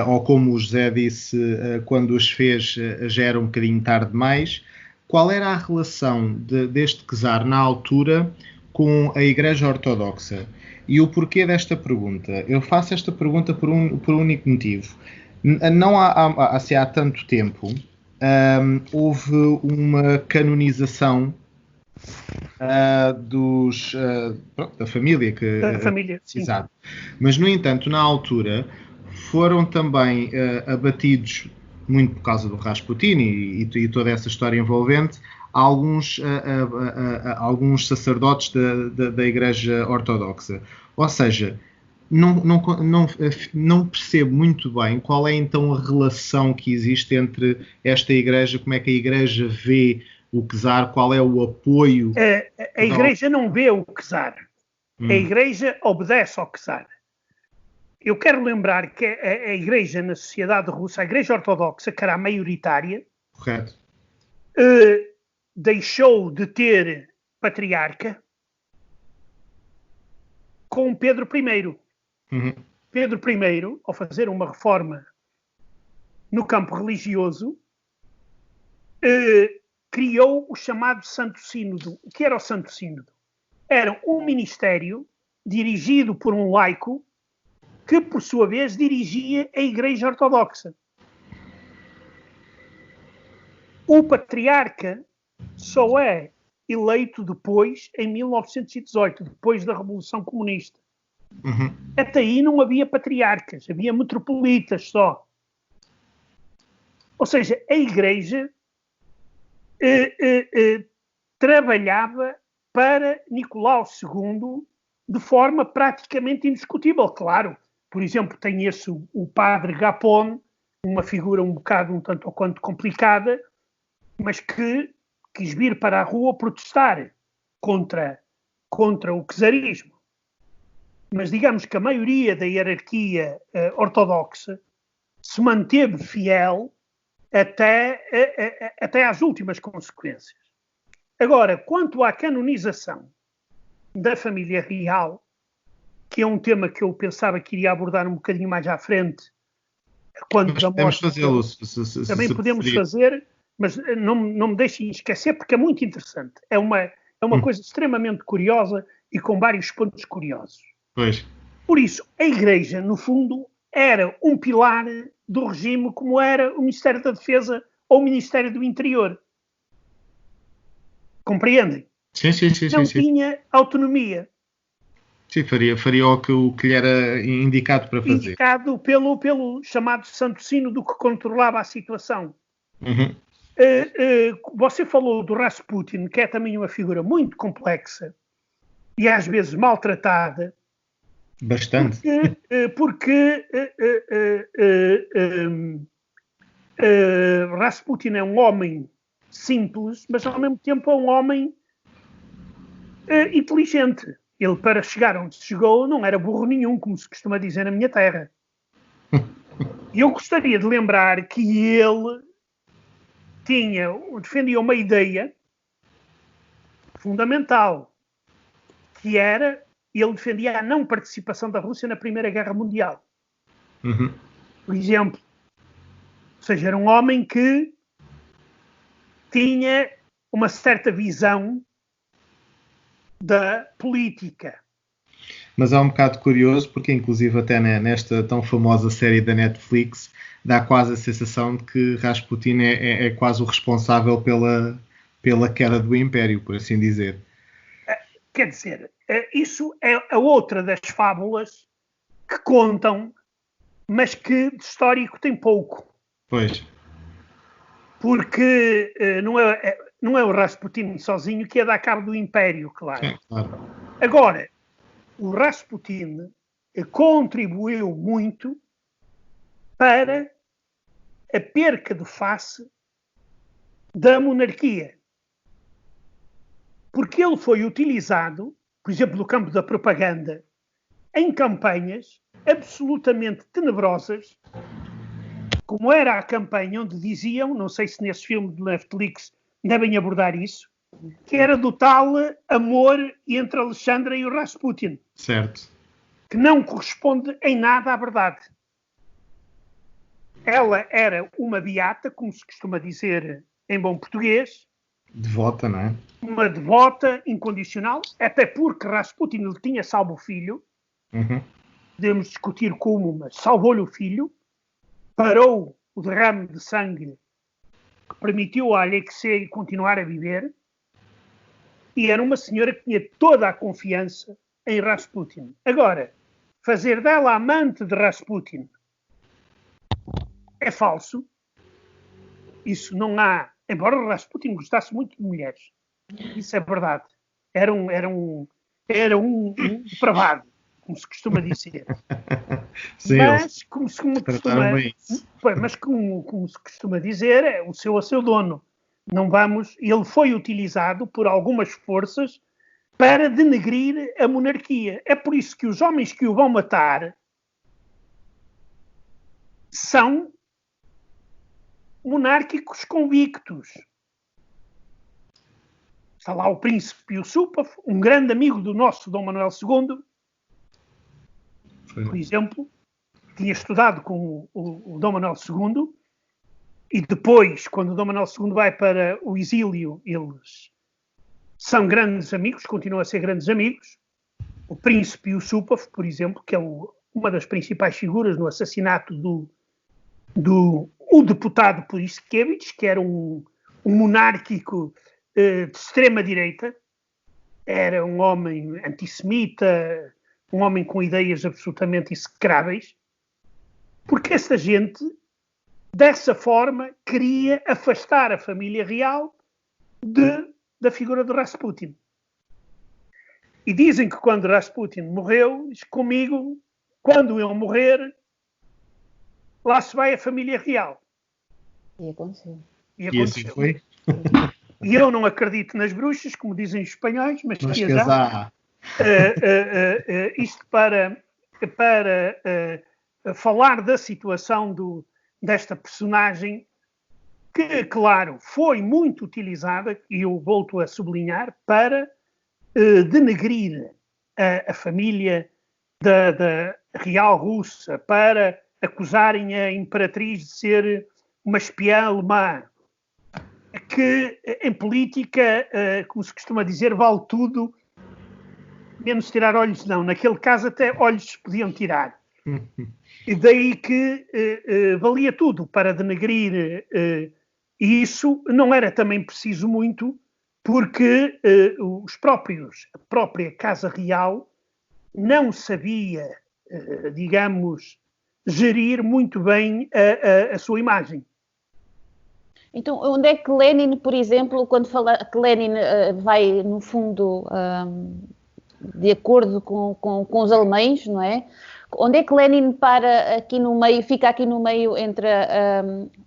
ou como o José disse, quando os fez já era um bocadinho tarde demais. Qual era a relação deste czar na altura com a Igreja Ortodoxa? E o porquê desta pergunta? Eu faço esta pergunta por um único motivo. Não há tanto tempo houve uma canonização da família. Da família, sim. Exato. Mas, no entanto, na altura foram também abatidos, muito por causa do Rasputin e toda essa história envolvente, alguns sacerdotes da Igreja Ortodoxa. Ou seja, não percebo muito bem qual é então a relação que existe entre esta Igreja, como é que a Igreja vê o czar, qual é o apoio... A Igreja não vê o czar. A Igreja obedece ao czar. Eu quero lembrar que a Igreja na sociedade russa, a Igreja Ortodoxa, que era a maioritária, correto, deixou de ter patriarca com Pedro I. Pedro I, ao fazer uma reforma no campo religioso, criou o chamado Santo Sínodo. O que era o Santo Sínodo? Era um ministério dirigido por um laico que, por sua vez, dirigia a Igreja Ortodoxa. O patriarca só é eleito depois, em 1918, depois da Revolução Comunista. Até aí não havia patriarcas, havia metropolitas só. Ou seja, a Igreja trabalhava para Nicolau II de forma praticamente indiscutível. Claro, por exemplo, tem esse o padre Gapone, uma figura um tanto ou quanto complicada, mas que quis vir para a rua protestar contra o czarismo. Mas digamos que a maioria da hierarquia ortodoxa se manteve fiel até às últimas consequências. Agora, quanto à canonização da família real, que é um tema que eu pensava que iria abordar um bocadinho mais à frente, quando da morte, também podemos fazer, mas não me deixem esquecer, porque é muito interessante. É uma coisa extremamente curiosa e com vários pontos curiosos. Pois. Por isso, a Igreja, no fundo, era um pilar do regime, como era o Ministério da Defesa ou o Ministério do Interior. Compreendem? Sim. Não tinha autonomia. Sim, faria o que lhe era indicado para fazer. Indicado pelo chamado Santo Sínodo, que controlava a situação. Você falou do Rasputin, que é também uma figura muito complexa e às vezes maltratada. Bastante. Porque Rasputin é um homem simples, mas ao mesmo tempo é um homem inteligente. Ele, para chegar onde chegou, não era burro nenhum, como se costuma dizer na minha terra. E eu gostaria de lembrar que ele defendia uma ideia fundamental, que era... Ele defendia a não participação da Rússia na Primeira Guerra Mundial. Por exemplo. Ou seja, era um homem que tinha uma certa visão da política. Mas é um bocado curioso, porque inclusive até nesta tão famosa série da Netflix dá quase a sensação de que Rasputin é quase o responsável pela queda do Império, por assim dizer. Quer dizer, isso é a outra das fábulas que contam, mas que de histórico tem pouco. Pois. Porque não é o Rasputin sozinho que ia dar cabo do Império, claro. Sim, claro. Agora, o Rasputin contribuiu muito para a perca de face da monarquia. Porque ele foi utilizado, por exemplo, no campo da propaganda, em campanhas absolutamente tenebrosas, como era a campanha onde diziam, não sei se nesse filme do Netflix devem abordar isso, que era do tal amor entre Alexandra e o Rasputin. Certo. Que não corresponde em nada à verdade. Ela era uma beata, como se costuma dizer em bom português. Devota, não é? Uma devota incondicional, até porque Rasputin lhe tinha salvo o filho. Podemos discutir como, mas salvou-lhe o filho. Parou o derrame de sangue que permitiu a Alexei continuar a viver. E era uma senhora que tinha toda a confiança em Rasputin. Agora, fazer dela amante de Rasputin é falso. Isso não há... Embora Rasputin gostasse muito de mulheres. Isso é verdade. Era um depravado. como se costuma dizer. Sim, Mas, como se costuma dizer, é o seu a seu dono. Não vamos... Ele foi utilizado por algumas forças para denegrir a monarquia. É por isso que os homens que o vão matar são monárquicos convictos. Está lá o príncipe Yusupov, um grande amigo do nosso Dom Manuel II, por exemplo, tinha estudado com o Dom Manuel II, e depois, quando o Dom Manuel II vai para o exílio, eles são grandes amigos, continuam a ser grandes amigos. O príncipe Yusupov, por exemplo, que é uma das principais figuras no assassinato do deputado Puriskevich, que era um monárquico de extrema-direita, era um homem antissemita, um homem com ideias absolutamente execráveis, porque essa gente, dessa forma, queria afastar a família real da figura de Rasputin. E dizem que quando Rasputin morreu, diz, comigo, quando eu morrer, lá se vai a família real. E aconteceu. E assim foi? E eu não acredito nas bruxas, como dizem os espanhóis, mas que as há. Isto para falar da situação desta personagem que, claro, foi muito utilizada, e eu volto a sublinhar, para denegrir a família da real russa, para acusarem a imperatriz de ser uma espiã alemã, que em política, como se costuma dizer, vale tudo, menos tirar olhos não. Naquele caso até olhos se podiam tirar. E daí que valia tudo para denegrir, e isso não era também preciso muito, porque a própria Casa Real não sabia, digamos, gerir muito bem a sua imagem. Então, onde é que Lenin, por exemplo, quando fala que Lenin vai, no fundo, de acordo com os alemães, não é? Onde é que Lenin para aqui no meio, fica aqui no meio entre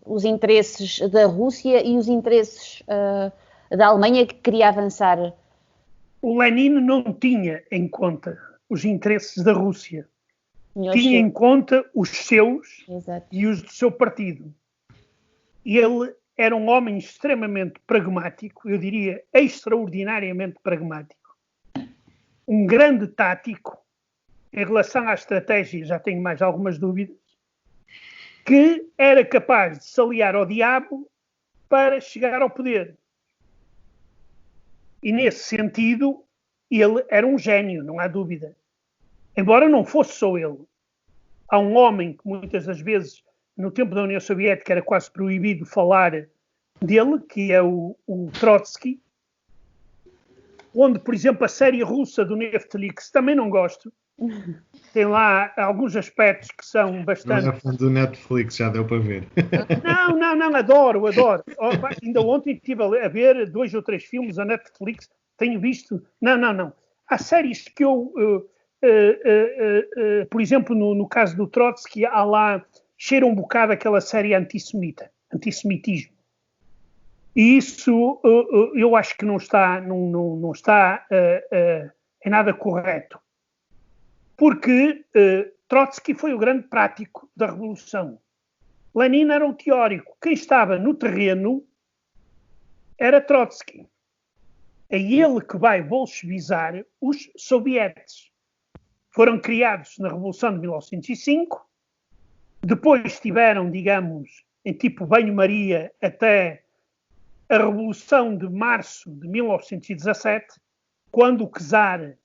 os interesses da Rússia e os interesses da Alemanha que queria avançar? O Lenin não tinha em conta os interesses da Rússia. Tinha em conta os seus. Exato. E os do seu partido. Ele era um homem extremamente pragmático, eu diria extraordinariamente pragmático. Um grande tático. Em relação à estratégia, já tenho mais algumas dúvidas, que era capaz de se aliar ao diabo para chegar ao poder. E nesse sentido, ele era um gênio, não há dúvida. Embora não fosse só ele. Há um homem que muitas das vezes, no tempo da União Soviética, era quase proibido falar dele, que é o Trotsky, onde, por exemplo, a série russa do Netflix, também não gosto, tem lá alguns aspectos que são bastante... Não é fã do Netflix, já deu para ver. Não, adoro. Ainda ontem estive a ver 2 ou 3 filmes da Netflix, tenho visto... Não. Há séries que eu... por exemplo, no caso do Trotsky, há lá... cheira um bocado aquela série antissemitismo. E isso eu acho que não está em nada correto. Porque Trotsky foi o grande prático da Revolução. Lenin era um teórico. Quem estava no terreno era Trotsky. É ele que vai bolchevizar os sovietes. Foram criados na Revolução de 1905, depois tiveram, digamos, em tipo banho-maria até a Revolução de Março de 1917, quando o czar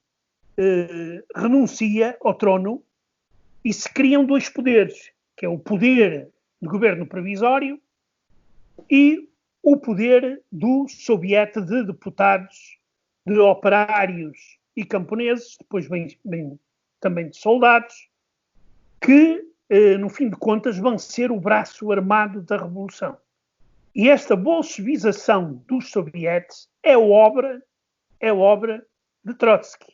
renuncia ao trono e se criam 2 poderes, que é o poder de governo provisório e o poder do soviete de deputados, de operários e camponeses, depois vem também de soldados, que, no fim de contas, vão ser o braço armado da Revolução. E esta bolchevização dos sovietes é obra de Trotsky,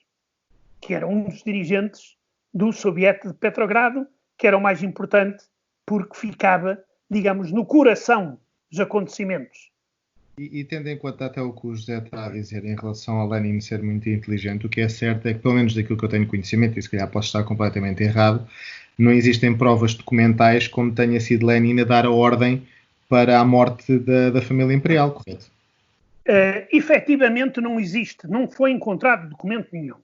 que era um dos dirigentes do Soviético de Petrogrado, que era o mais importante porque ficava, digamos, no coração dos acontecimentos. E tendo em conta até o que o José está a dizer em relação a Lenin ser muito inteligente, o que é certo é que, pelo menos daquilo que eu tenho conhecimento, e se calhar posso estar completamente errado, não existem provas documentais como tenha sido Lenin a dar a ordem para a morte da família imperial, correto? Efetivamente não existe, não foi encontrado documento nenhum.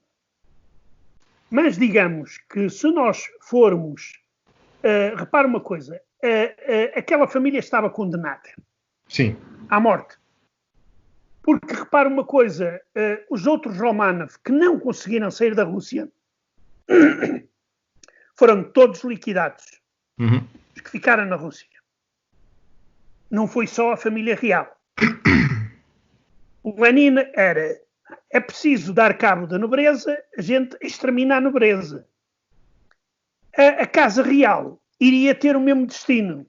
Mas digamos que se nós formos... repara uma coisa, aquela família estava condenada. Sim. À morte. Porque, repara uma coisa, os outros Romanov que não conseguiram sair da Rússia foram todos liquidados. Os que ficaram na Rússia. Não foi só a família real. O Lenin é preciso dar cabo da nobreza, a gente extermina a nobreza. A Casa Real iria ter o mesmo destino.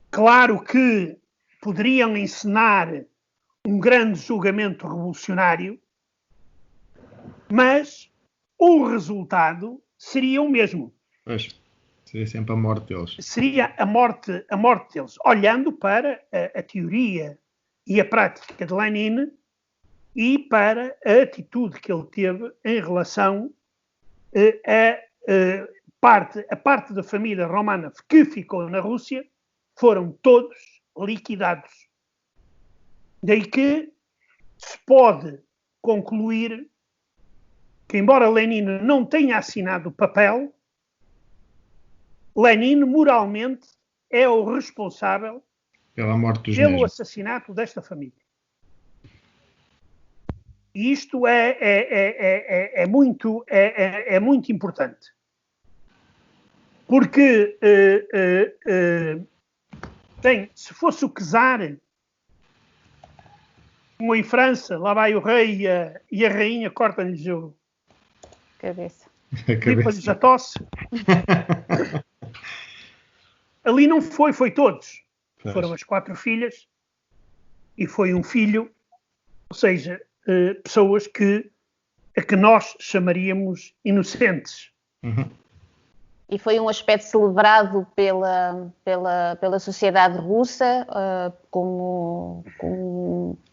Claro que poderiam encenar um grande julgamento revolucionário, mas o resultado seria o mesmo. Pois, seria sempre a morte deles. Seria a morte deles, olhando para a teoria e a prática de Lenin e para a atitude que ele teve em relação a parte da família Romanov que ficou na Rússia, foram todos liquidados. Daí que se pode concluir que, embora Lenin não tenha assinado o papel, Lenin moralmente é o responsável pela morte dos pelo mesmos. assassinato desta família. E isto é muito importante. Porque se fosse o czar, como em França, lá vai o rei e a rainha cortam-lhes a cabeça. Limpa-lhes a tosse. Ali não foi todos. Pois. Foram as 4 filhas e foi um filho, ou seja, pessoas a que nós chamaríamos inocentes. E foi um aspecto celebrado pela sociedade russa como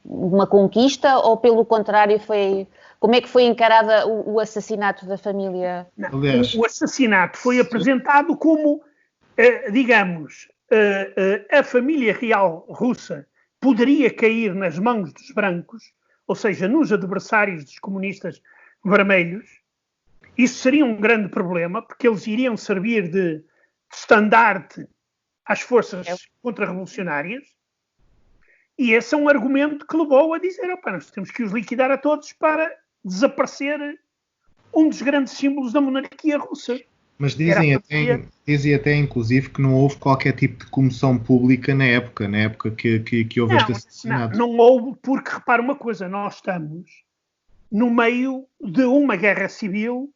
uma conquista, ou pelo contrário, como é que foi encarada o assassinato da família? Não, o assassinato foi apresentado como, digamos, a família real russa poderia cair nas mãos dos brancos, ou seja, nos adversários dos comunistas vermelhos. Isso seria um grande problema, porque eles iriam servir de estandarte às forças contra-revolucionárias. E esse é um argumento que levou a dizer: nós temos que os liquidar a todos para desaparecer um dos grandes símbolos da monarquia russa. Mas dizem até, inclusive, que não houve qualquer tipo de comoção pública na época que houve este assassinato. Não houve, porque, repara uma coisa, nós estamos no meio de uma guerra civil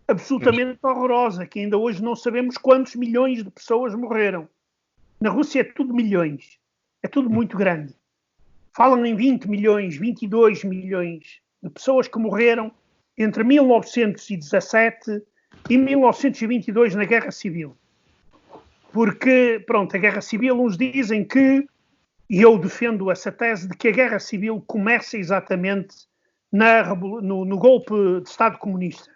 absolutamente horrorosa, que ainda hoje não sabemos quantos milhões de pessoas morreram. Na Rússia é tudo milhões. É tudo muito grande. Falam em 20 milhões, 22 milhões de pessoas que morreram entre 1917 e 1922 na Guerra Civil. Porque, a Guerra Civil, uns dizem que, e eu defendo essa tese, de que a Guerra Civil começa exatamente no golpe de Estado comunista.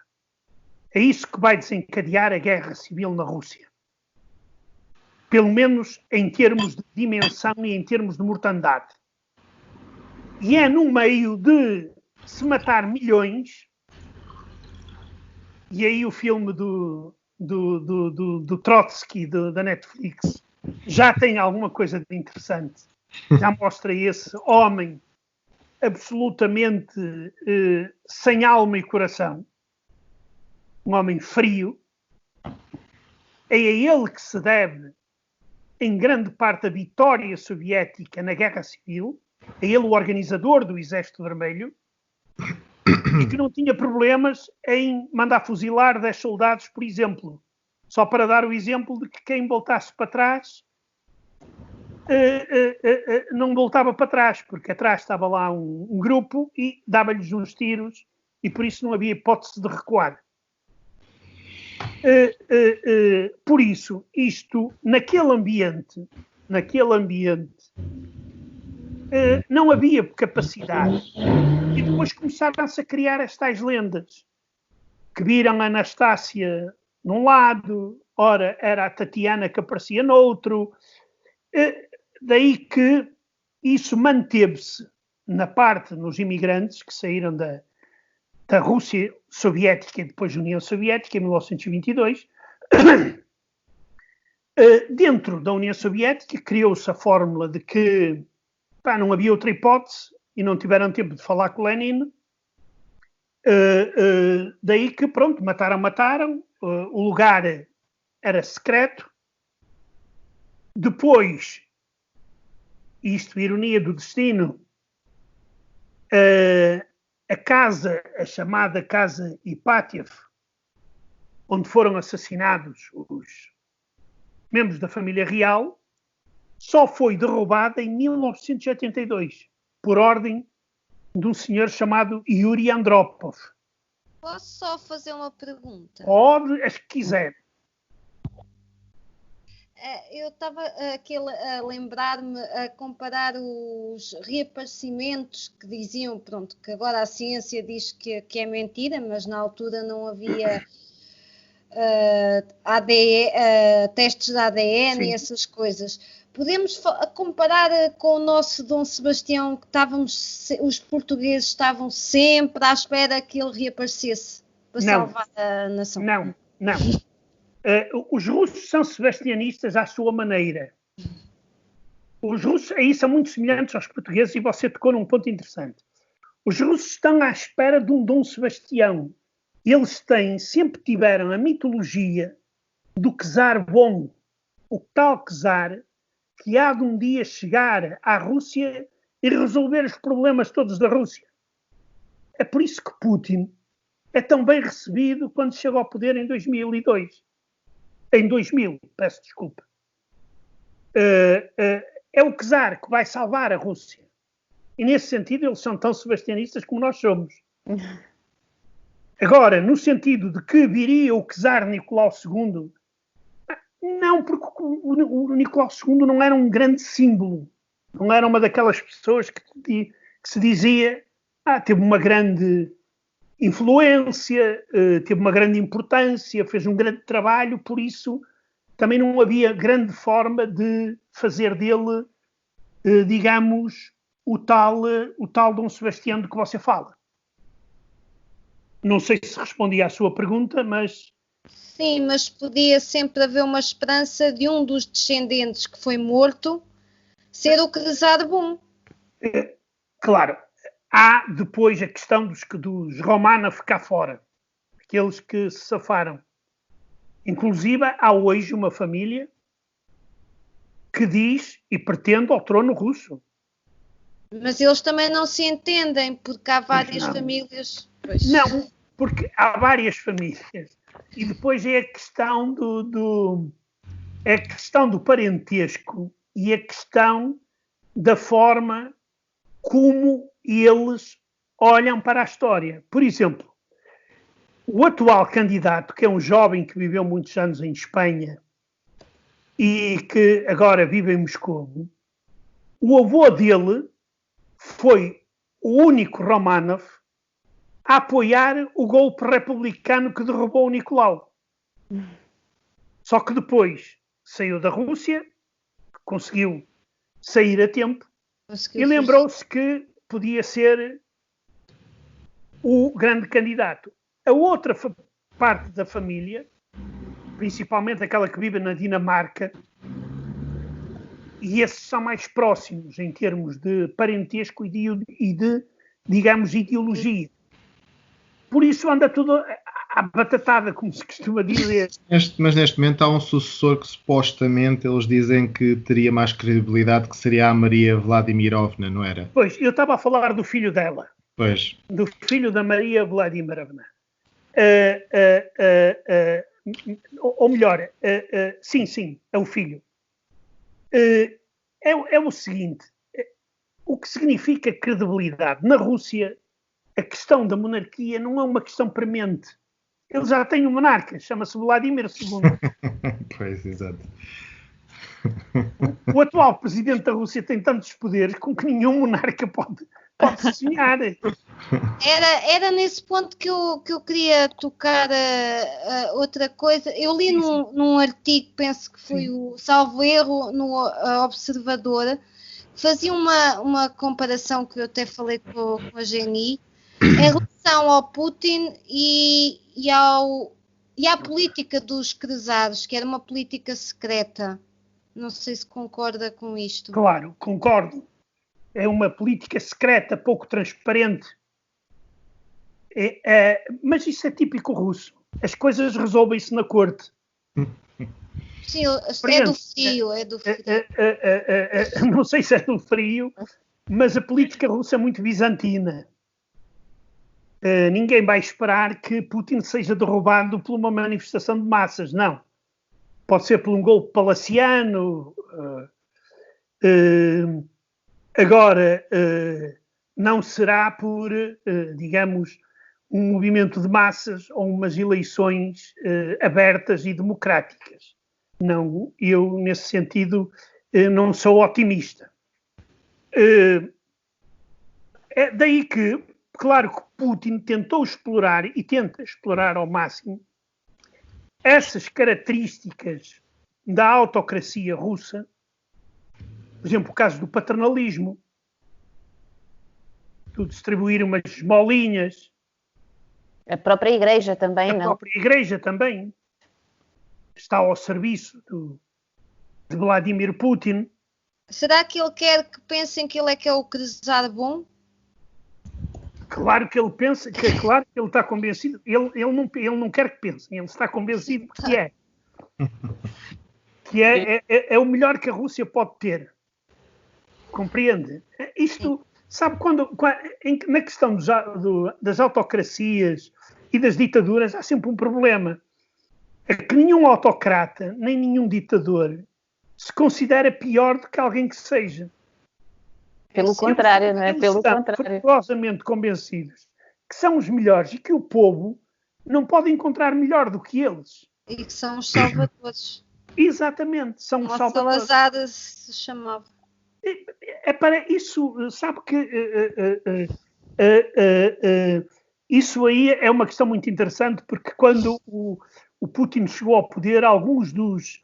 É isso que vai desencadear a Guerra Civil na Rússia. Pelo menos em termos de dimensão e em termos de mortandade. E é no meio de se matar milhões, e aí o filme do Trotsky da Netflix já tem alguma coisa de interessante. Já mostra esse homem absolutamente sem alma e coração, um homem frio. É a ele que se deve, em grande parte, a vitória soviética na Guerra Civil. É ele o organizador do Exército Vermelho e que não tinha problemas em mandar fuzilar 10 soldados, por exemplo. Só para dar o exemplo de que quem voltasse para trás não voltava para trás, porque atrás estava lá um grupo e dava-lhes uns tiros e por isso não havia hipótese de recuar. Por isso, isto, naquele ambiente, não havia capacidade. E depois começaram-se a criar estas lendas, que viram a Anastácia num lado, ora era a Tatiana que aparecia noutro. Daí que isso manteve-se na parte nos imigrantes que saíram da Rússia Soviética e depois da União Soviética, em 1922. Dentro da União Soviética criou-se a fórmula de que não havia outra hipótese e não tiveram tempo de falar com Lenin. Daí que, pronto, mataram. O lugar era secreto. Depois, isto, ironia do destino, a chamada Casa Ipatiev, onde foram assassinados os membros da família real, só foi derrubada em 1982, por ordem de um senhor chamado Yuri Andropov. Posso só fazer uma pergunta? Pode, as que quiser. Eu estava aqui a lembrar-me, a comparar os reaparecimentos que diziam, pronto, que agora a ciência diz que é mentira, mas na altura não havia testes de ADN. Sim. E essas coisas. Podemos comparar com o nosso Dom Sebastião, que os portugueses estavam sempre à espera que ele reaparecesse para salvar a nação? Não. Os russos são sebastianistas à sua maneira. Os russos aí são muito semelhantes aos portugueses e você tocou num ponto interessante. Os russos estão à espera de um Dom Sebastião. Eles sempre tiveram a mitologia do czar bom, o tal czar que há de um dia chegar à Rússia e resolver os problemas todos da Rússia. É por isso que Putin é tão bem recebido quando chega ao poder em 2002. Em 2000, peço desculpa. É o czar que vai salvar a Rússia. E nesse sentido eles são tão sebastianistas como nós somos. Agora, no sentido de que viria o czar Nicolau II, não, porque o Nicolau II não era um grande símbolo. Não era uma daquelas pessoas que se dizia teve uma grande influência, teve uma grande importância, fez um grande trabalho, por isso também não havia grande forma de fazer dele, digamos, o tal Dom Sebastião de que você fala. Não sei se respondi à sua pergunta, mas... Sim, mas podia sempre haver uma esperança de um dos descendentes que foi morto ser o czar bom. Claro. Há depois a questão dos Romanov cá fora. Aqueles que se safaram. Inclusive, há hoje uma família que diz e pretende ao trono russo. Mas eles também não se entendem, porque há várias famílias. Pois. Não, porque há várias famílias. E depois é a questão do parentesco e a questão da forma como eles olham para a história. Por exemplo, o atual candidato, que é um jovem que viveu muitos anos em Espanha e que agora vive em Moscou, o avô dele foi o único Romanov a apoiar o golpe republicano que derrubou o Nicolau. Só que depois saiu da Rússia, conseguiu sair a tempo, e lembrou-se que podia ser o grande candidato. A outra parte da família, principalmente aquela que vive na Dinamarca, e esses são mais próximos em termos de parentesco e de digamos, ideologia. Por isso anda tudo à batatada, como se costuma dizer. Mas neste momento há um sucessor que supostamente eles dizem que teria mais credibilidade, que seria a Maria Vladimirovna, não era? Pois, eu estava a falar do filho dela. Pois. Do filho da Maria Vladimirovna. Ou melhor, sim, é o filho. É o seguinte, o que significa credibilidade? Na Rússia, a questão da monarquia não é uma questão premente. Ele já tem um monarca, chama-se Vladimir II. Pois, exato. O atual presidente da Rússia tem tantos poderes com que nenhum monarca pode sonhar. Era nesse ponto que eu queria tocar outra coisa. Eu li num artigo, penso que foi o salvo erro, no Observador, fazia uma comparação que eu até falei com a Geni, em relação ao Putin e à política dos cruzados, que era uma política secreta. Não sei se concorda com isto. Claro, concordo. É uma política secreta, pouco transparente. Mas isso é típico russo. As coisas resolvem-se na corte. Sim, é do frio. Não sei se é do frio, mas a política russa é muito bizantina. Ninguém vai esperar que Putin seja derrubado por uma manifestação de massas, não. Pode ser por um golpe palaciano. Agora, não será por, digamos, um movimento de massas ou umas eleições abertas e democráticas. Não, eu, nesse sentido, não sou otimista. É daí que, claro que Putin tentou explorar e tenta explorar ao máximo essas características da autocracia russa, por exemplo, o caso do paternalismo, de distribuir umas esmolinhas. A própria Igreja também, não? A própria Igreja também está ao serviço de Vladimir Putin. Será que ele quer que pensem que ele é o cruzado bom? Claro que ele pensa, claro que ele está convencido. Ele não quer que pensem, ele está convencido que é. Que é o melhor que a Rússia pode ter. Compreende? Isto, sabe, na questão das autocracias e das ditaduras, há sempre um problema. É que nenhum autocrata, nem nenhum ditador, se considera pior do que alguém que seja. Pelo contrário, não é? Pelo contrário. Fervorosamente convencidos que são os melhores e que o povo não pode encontrar melhor do que eles. E que são os salvadores. Exatamente, são os salvadores. Salazar se chamava. É para isso, sabe que isso aí é uma questão muito interessante, porque quando o Putin chegou ao poder, alguns dos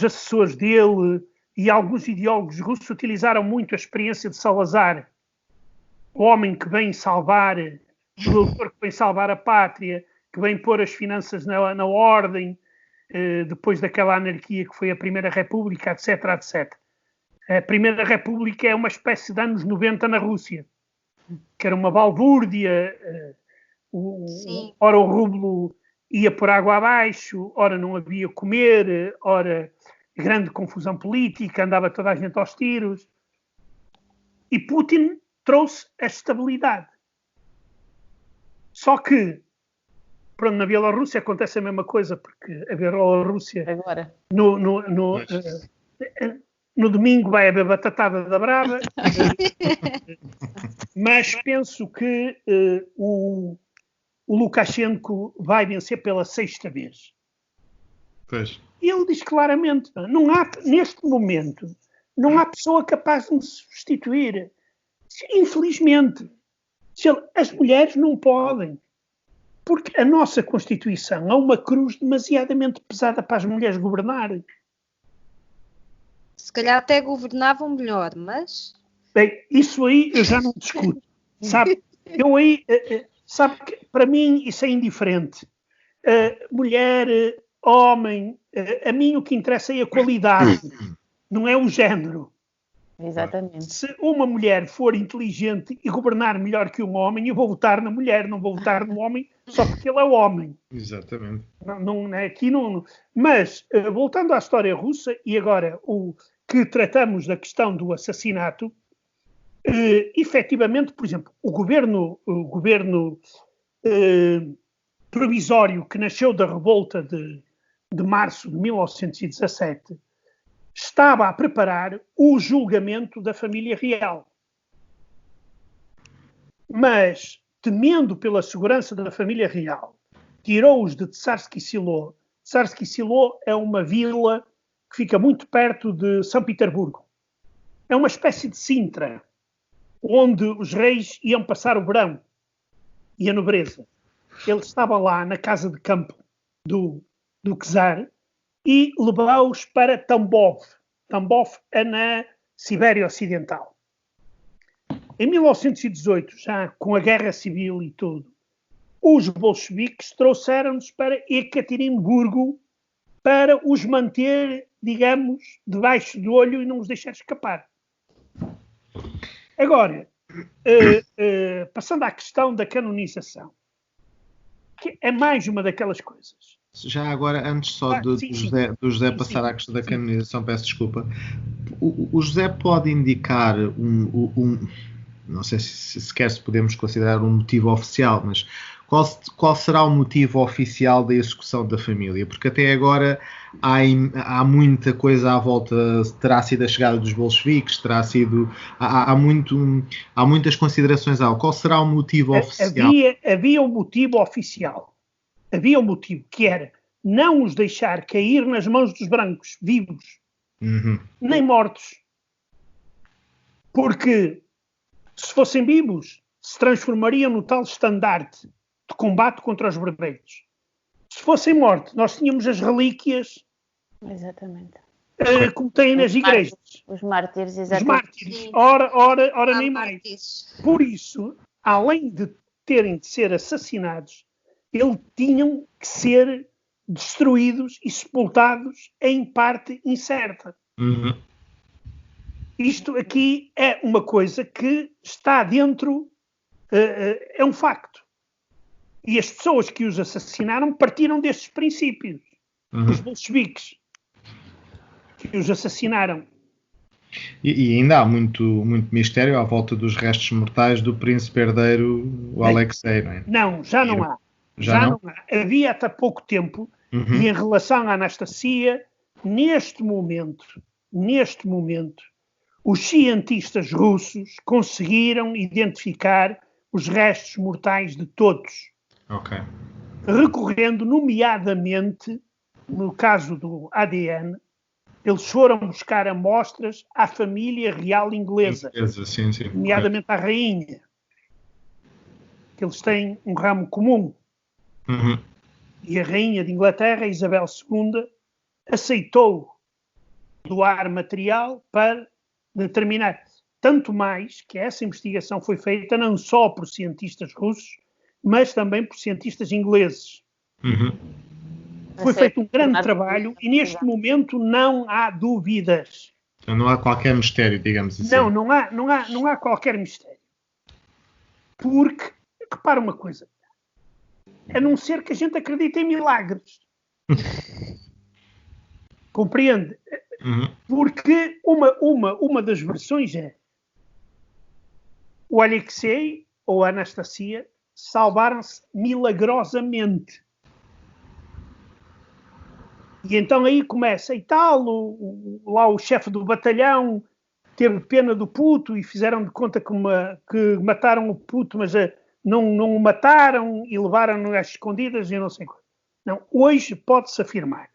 assessores dele e alguns ideólogos russos utilizaram muito a experiência de Salazar, o homem que vem salvar, o doutor que vem salvar a pátria, que vem pôr as finanças na ordem, depois daquela anarquia que foi a Primeira República, etc, etc. A Primeira República é uma espécie de anos 90 na Rússia, que era uma balbúrdia, ora o rublo ia por água abaixo, ora não havia comer, ora grande confusão política, andava toda a gente aos tiros. E Putin trouxe a estabilidade. Só que, pronto, na Bielorrússia acontece a mesma coisa, porque a Bielorrússia agora no domingo vai haver batatada da brava, mas penso que o Lukashenko vai vencer pela 6ª vez. Pois. Ele diz claramente, neste momento, não há pessoa capaz de me substituir. Infelizmente, as mulheres não podem. Porque a nossa Constituição é uma cruz demasiadamente pesada para as mulheres governarem. Se calhar até governavam melhor, mas... Bem, isso aí eu já não discuto. Sabe? Eu aí... sabe que para mim isso é indiferente. Mulher, homem, a mim o que interessa é a qualidade, não é o género. Exatamente. Se uma mulher for inteligente e governar melhor que um homem, eu vou votar na mulher, não vou votar no homem só porque ele é homem. Exatamente. Aqui não. Mas, voltando à história russa, e agora o que tratamos da questão do assassinato, efetivamente, por exemplo, o governo provisório que nasceu da revolta de março de 1917 estava a preparar o julgamento da família real. Mas, temendo pela segurança da família real tirou-os de Tsarsky Selo. Tsarsky Selo é uma vila que fica muito perto de São Petersburgo. É uma espécie de Sintra, onde os reis iam passar o verão e a nobreza. Eles estavam lá na casa de campo do czar e levou-os para Tambov. Tambov é na Sibéria Ocidental. Em 1918, já com a guerra civil e tudo, os bolcheviques trouxeram-nos para Ekaterimburgo para os manter, digamos, debaixo do olho e não os deixar escapar. Agora, passando à questão da canonização, que é mais uma daquelas coisas. Já agora, antes só do José passar à questão da canonização, peço desculpa. O José pode indicar não sei se sequer se podemos considerar um motivo oficial, mas qual será o motivo oficial da execução da família? Porque até agora há muita coisa à volta, terá sido a chegada dos bolcheviques, terá sido... Há muitas considerações. Qual será o motivo oficial? Havia um motivo oficial. Havia um motivo, que era não os deixar cair nas mãos dos brancos, vivos, nem mortos. Porque se fossem vivos, se transformariam no tal estandarte de combate contra os vermelhos. Se fossem mortos, nós tínhamos as relíquias. Exatamente. Como têm nas igrejas. Os mártires, exatamente. Os mártires. Ora nem mais. Por isso, além de terem de ser assassinados, eles tinham que ser destruídos e sepultados em parte incerta. Isto aqui é uma coisa que está dentro, é um facto. E as pessoas que os assassinaram partiram destes princípios. Os bolcheviques que os assassinaram. E ainda há muito mistério à volta dos restos mortais do príncipe herdeiro, o Alexei, não é? Não, já não há. Já não há. Havia até pouco tempo, e em relação à Anastasia, neste momento, os cientistas russos conseguiram identificar os restos mortais de todos. Ok. Recorrendo nomeadamente, no caso do ADN, eles foram buscar amostras à família real inglesa, sim, nomeadamente à rainha, que eles têm um ramo comum. E a rainha de Inglaterra, Isabel II, aceitou doar material para determinar. Tanto mais que essa investigação foi feita não só por cientistas russos, mas também por cientistas ingleses. Foi feito um grande trabalho e neste momento não há dúvidas. Então não há qualquer mistério, digamos assim. Não há qualquer mistério. Porque, repara uma coisa, a não ser que a gente acredite em milagres. Compreende? Porque uma das versões é o Alexei ou a Anastasia salvaram-se milagrosamente. E então aí começa, e tal, lá o chefe do batalhão teve pena do puto e fizeram de conta que mataram o puto, mas não o mataram e levaram-no às escondidas e não sei qual. Não, hoje pode-se afirmar,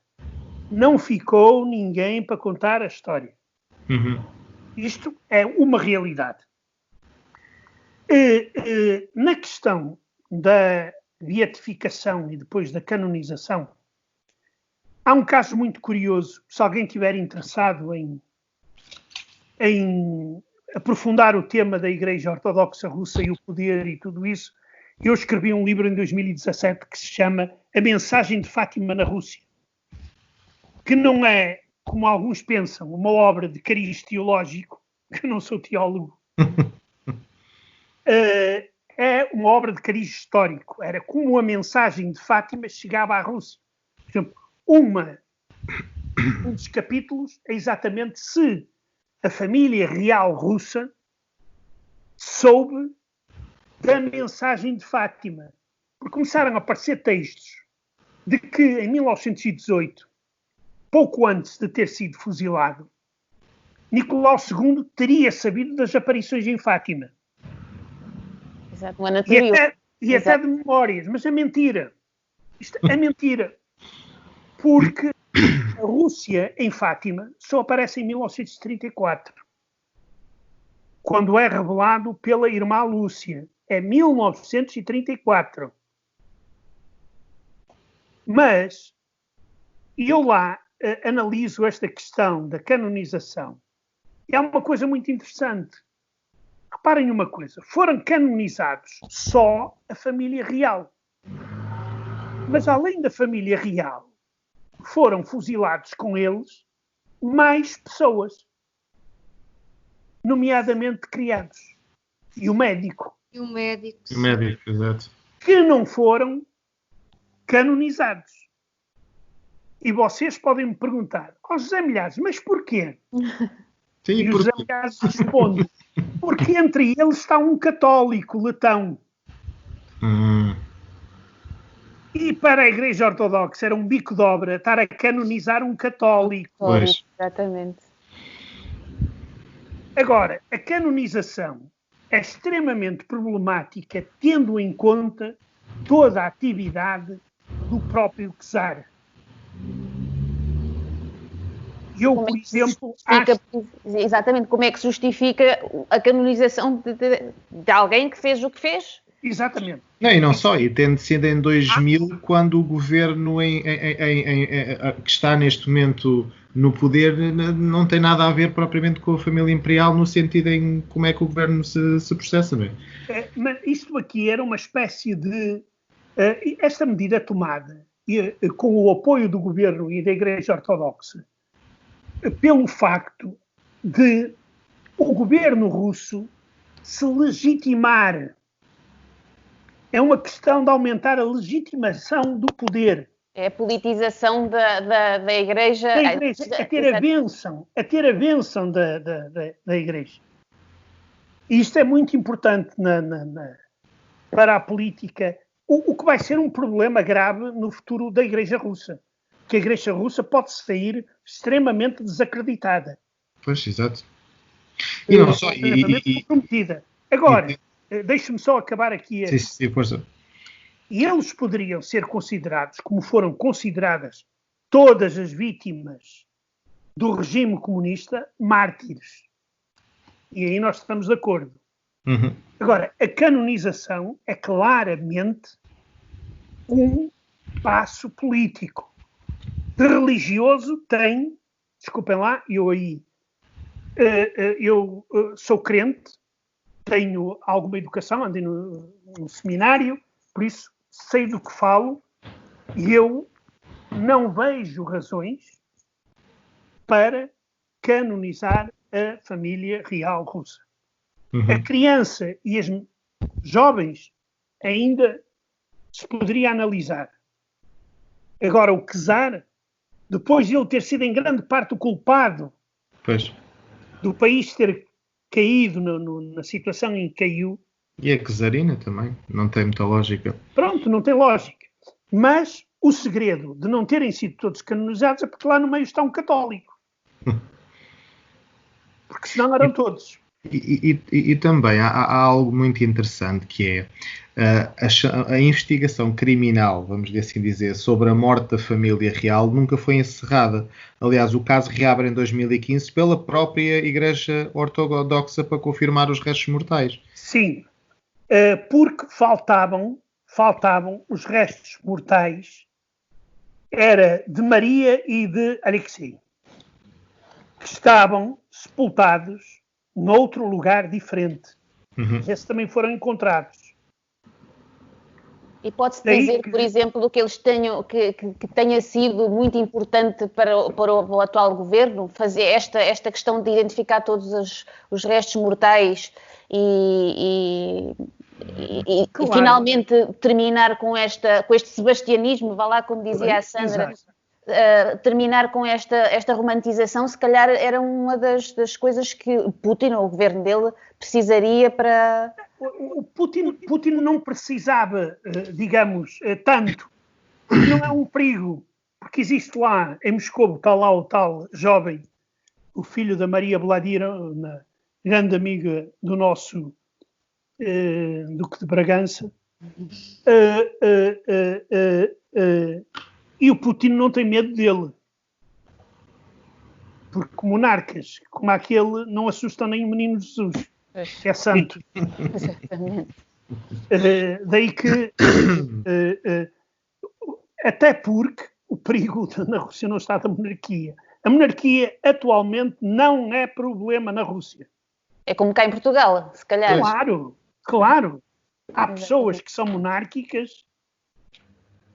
não ficou ninguém para contar a história. Isto é uma realidade. Na questão da beatificação e depois da canonização, há um caso muito curioso. Se alguém estiver interessado em aprofundar o tema da Igreja Ortodoxa Russa e o poder e tudo isso, eu escrevi um livro em 2017 que se chama A Mensagem de Fátima na Rússia, que não é, como alguns pensam, uma obra de cariz teológico, que eu não sou teólogo, é uma obra de cariz histórico. Era como a mensagem de Fátima chegava à Rússia. Por exemplo, um dos capítulos é exatamente se a família real russa soube da mensagem de Fátima. Porque começaram a aparecer textos de que em 1918, pouco antes de ter sido fuzilado, Nicolau II teria sabido das aparições em Fátima. Exato, e até de memórias, mas é mentira. Isto é mentira. Porque a Rússia, em Fátima, só aparece em 1934. Quando é revelado pela irmã Lúcia. É 1934. Mas eu lá analiso esta questão da canonização. É uma coisa muito interessante. Reparem uma coisa. Foram canonizados só a família real. Mas além da família real, foram fuzilados com eles mais pessoas. Nomeadamente criados. E o médico. E o médico. O médico, exato. Que não foram canonizados. E vocês podem me perguntar, José Milhares, mas porquê? Sim, E o José Milhares responde, porque entre eles está um católico letão. E para a Igreja Ortodoxa era um bico de obra estar a canonizar um católico. Pois. Exatamente. Agora, a canonização é extremamente problemática, tendo em conta toda a atividade do próprio czar. Eu, por exemplo, acho... Exatamente, como é que se justifica a canonização de alguém que fez o que fez? Exatamente. Não, e não só, e tendo sido em 2000, quando o governo que está neste momento no poder não tem nada a ver propriamente com a família imperial, no sentido em como é que o governo se processa, não é? Mas isto aqui era uma espécie de... esta medida tomada com o apoio do governo e da Igreja Ortodoxa, pelo facto de o governo russo se legitimar. É uma questão de aumentar a legitimação do poder. É a politização da Igreja. Da Igreja, a ter a bênção da Igreja. E isto é muito importante para a política, o que vai ser um problema grave no futuro da Igreja Russa. Que a Igreja Russa pode sair extremamente desacreditada. Pois, exato. E não só... comprometida. Agora... Deixe-me só acabar aqui. Sim, força. E eles poderiam ser considerados, como foram consideradas todas as vítimas do regime comunista, mártires. E aí nós estamos de acordo. Uhum. Agora, a canonização é claramente um passo político. De religioso tem, desculpem lá, eu sou crente, tenho alguma educação, andei no seminário, por isso sei do que falo e eu não vejo razões para canonizar a família real russa. Uhum. A criança e as jovens ainda se poderia analisar. Agora, o czar, depois de ele ter sido em grande parte o culpado do país ter caído na situação em que caiu. E a czarina também, não tem muita lógica. Pronto, não tem lógica. Mas o segredo de não terem sido todos canonizados é porque lá no meio está um católico. Porque senão eram todos. E também há algo muito interessante que é a investigação criminal, vamos assim dizer, sobre a morte da família real nunca foi encerrada. Aliás, o caso reabre em 2015 pela própria Igreja Ortodoxa para confirmar os restos mortais. Sim, porque faltavam os restos mortais, era de Maria e de Alexei, que estavam sepultados noutro lugar diferente. Uhum. Esses também foram encontrados. E pode-se dizer, por exemplo, que eles que tenha sido muito importante para o atual governo fazer esta questão de identificar todos os restos mortais e finalmente terminar com este sebastianismo, vá lá, como dizia a Sandra, terminar com esta romantização, se calhar era uma das coisas que Putin, ou o governo dele, precisaria para... O Putin não precisava, digamos, tanto. Não é um perigo, porque existe lá, em Moscou, está lá o tal jovem, o filho da Maria Vladimira, grande amiga do nosso Duque de Bragança, E o Putin não tem medo dele. Porque monarcas como aquele não assustam nem o menino Jesus, que é santo. Exatamente. Daí que, até porque o perigo na Rússia não está da monarquia. A monarquia atualmente não é problema na Rússia. É como cá em Portugal, se calhar. Claro. Há pessoas que são monárquicas,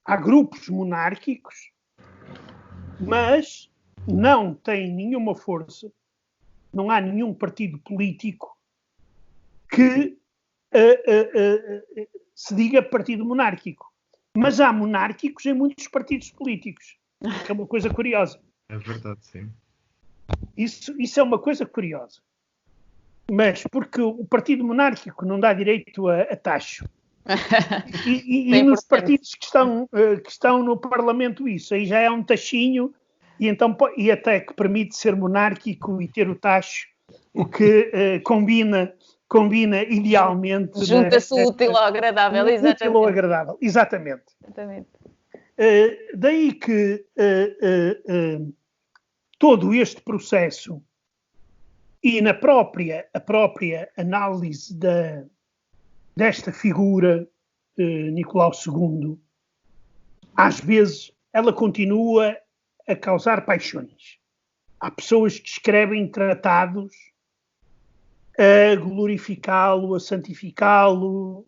há grupos monárquicos, mas não têm nenhuma força, não há nenhum partido político que se diga partido monárquico. Mas há monárquicos em muitos partidos políticos, que é uma coisa curiosa. É verdade, sim. Isso é uma coisa curiosa. Mas porque o partido monárquico não dá direito a tacho. E nos partidos que estão no Parlamento isso, aí já é um tachinho e até que permite ser monárquico e ter o tacho, o que combina idealmente. Junta-se o útil ao agradável, exatamente. Útil ao agradável, exatamente. Daí que todo este processo e a própria análise desta figura, Nicolau II, às vezes ela continua a causar paixões. Há pessoas que escrevem tratados a glorificá-lo, a santificá-lo,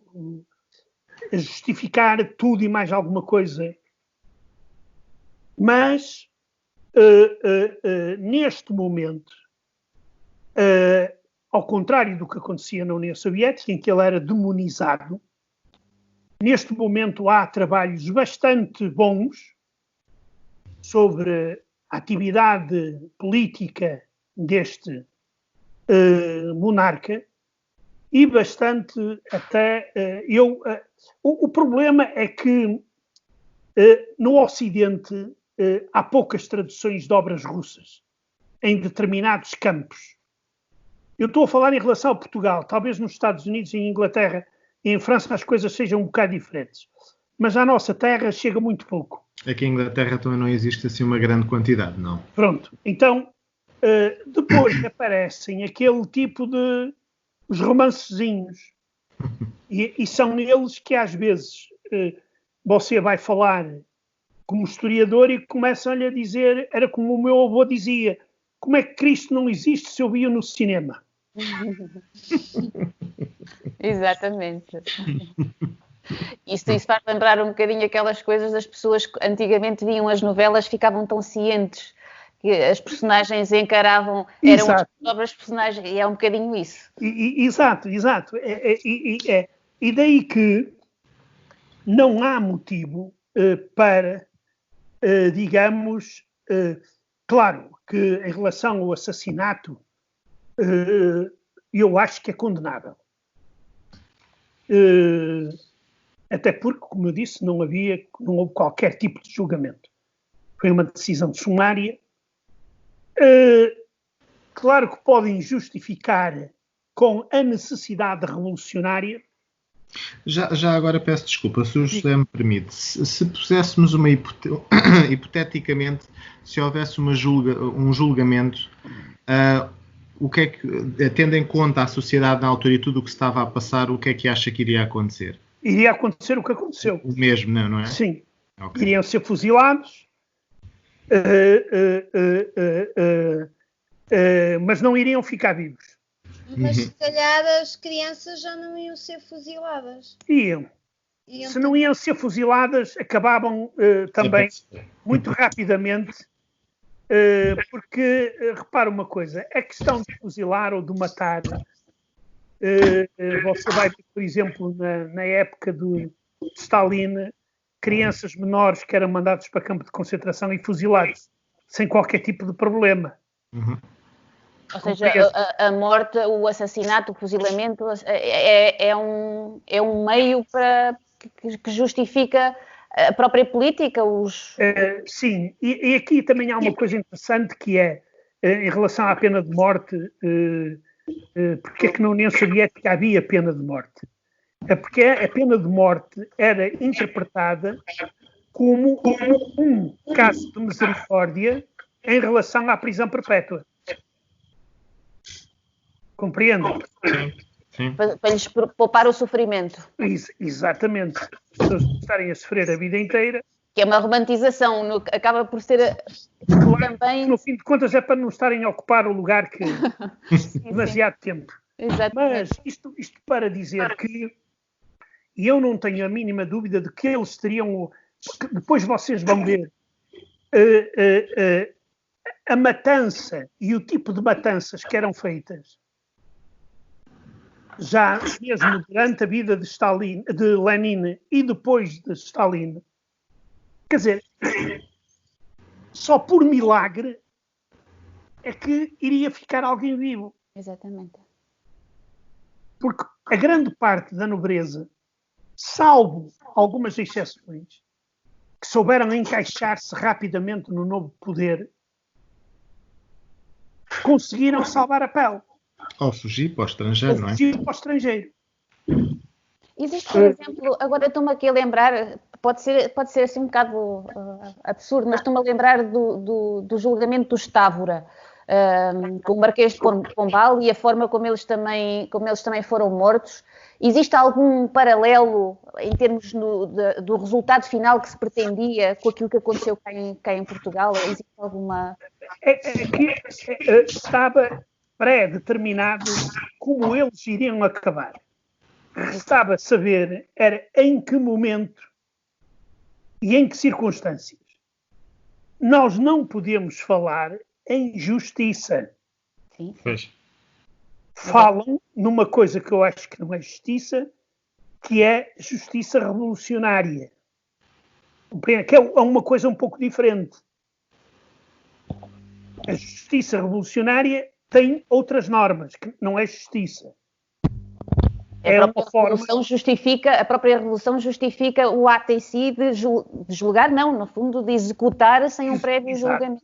a justificar tudo e mais alguma coisa. Mas, neste momento, ao contrário do que acontecia na União Soviética, em que ele era demonizado, neste momento há trabalhos bastante bons sobre a atividade política deste monarca e bastante até... o problema é que no Ocidente há poucas traduções de obras russas em determinados campos. Eu estou a falar em relação a Portugal. Talvez nos Estados Unidos, em Inglaterra e em França as coisas sejam um bocado diferentes. Mas à nossa terra chega muito pouco. Aqui em Inglaterra também não existe assim uma grande quantidade, não. Pronto. Então, depois aparecem aquele tipo de os romancezinhos. E são neles que às vezes você vai falar como historiador e começam-lhe a dizer, era como o meu avô dizia, como é que Cristo não existe se eu via no cinema? Exatamente. Isso faz lembrar um bocadinho aquelas coisas das pessoas que antigamente viam as novelas, ficavam tão cientes que as personagens encaravam, eram as próprias personagens, e é um bocadinho isso. Exato. E daí que não há motivo para, digamos, claro que em relação ao assassinato, eu acho que é condenável. Até porque, como eu disse, não houve qualquer tipo de julgamento. Foi uma decisão sumária. Claro que podem justificar com a necessidade revolucionária. Já agora peço desculpa, se o José me permite, se puséssemos hipoteticamente, se houvesse um julgamento, o que é que, tendo em conta a sociedade na altura e tudo o que estava a passar, o que é que acha que iria acontecer? Iria acontecer o que aconteceu. O mesmo, não é? Sim. Okay. Iriam ser fuzilados, mas não iriam ficar vivos. Mas se calhar as crianças já não iam ser fuziladas. Iam. Se não iam ser fuziladas, acabavam também muito rapidamente, porque, repara uma coisa, a questão de fuzilar ou de matar, você vai ver, por exemplo, na época de Stalin, crianças menores que eram mandadas para campo de concentração e fuzilados, sem qualquer tipo de problema. Uhum. Ou seja, a morte, o assassinato, o fuzilamento é um meio para que justifica a própria política. Sim, e aqui também há uma coisa interessante que é, em relação à pena de morte, porque é que na União Soviética havia pena de morte? É porque a pena de morte era interpretada como um caso de misericórdia em relação à prisão perpétua. Compreendem? Sim. Para lhes poupar o sofrimento. Exatamente. As pessoas estarem a sofrer a vida inteira. Que é uma romantização, acaba por ser também... No fim de contas é para não estarem a ocupar o lugar que demasiado tempo. Exatamente. Mas isto para dizer que eu não tenho a mínima dúvida de que eles teriam... Depois vocês vão ver a matança e o tipo de matanças que eram feitas já mesmo durante a vida de Lenin e depois de Stalin. Quer dizer, só por milagre é que iria ficar alguém vivo. Exatamente. Porque a grande parte da nobreza, salvo algumas exceções, que souberam encaixar-se rapidamente no novo poder, conseguiram salvar a pele. Ou fugir para o estrangeiro, não é? Fugir para o estrangeiro. Existe, por exemplo, agora estou-me aqui a lembrar, pode ser assim um bocado absurdo, mas estou-me a lembrar do julgamento do Stávora, com o Marquês de Pombal e a forma como eles também foram mortos. Existe algum paralelo em termos do resultado final que se pretendia com aquilo que aconteceu cá em Portugal? Existe alguma... Estava pré-determinado como eles iriam acabar. Restava saber era em que momento e em que circunstâncias. Nós não podemos falar em justiça. Sim. Pois. Falam numa coisa que eu acho que não é justiça, que é justiça revolucionária. Que é uma coisa um pouco diferente. A justiça revolucionária tem outras normas, que não é justiça. A própria revolução justifica o ato em si de julgar, não, no fundo, de executar sem um prévio julgamento.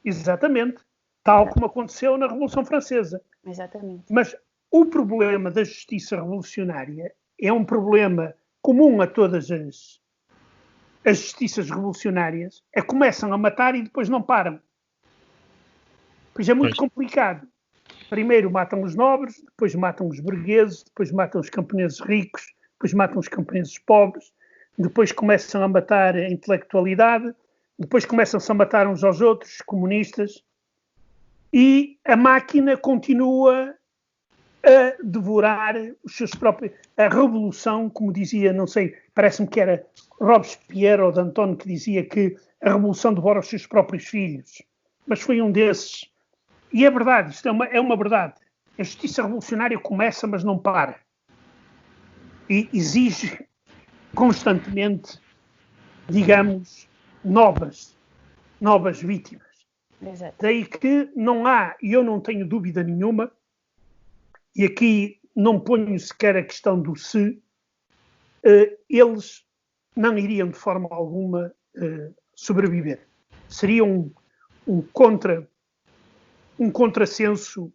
Exatamente. Tal como aconteceu na Revolução Francesa. Exatamente. Mas o problema da justiça revolucionária é um problema comum a todas as justiças revolucionárias. Começam a matar e depois não param. Pois é muito complicado. Primeiro matam os nobres, depois matam os burgueses, depois matam os camponeses ricos, depois matam os camponeses pobres, depois começam a matar a intelectualidade, depois começam-se a matar uns aos outros, comunistas, e a máquina continua a devorar os seus próprios... A revolução, como dizia, não sei, parece-me que era Robespierre ou Danton que dizia que a revolução devora os seus próprios filhos. Mas foi um desses. E é verdade, isto é uma verdade. A justiça revolucionária começa, mas não para. E exige constantemente, digamos, novas vítimas. Exato. Daí que não há, e eu não tenho dúvida nenhuma, e aqui não ponho sequer a questão do se, eles não iriam de forma alguma sobreviver. Seria um contrassenso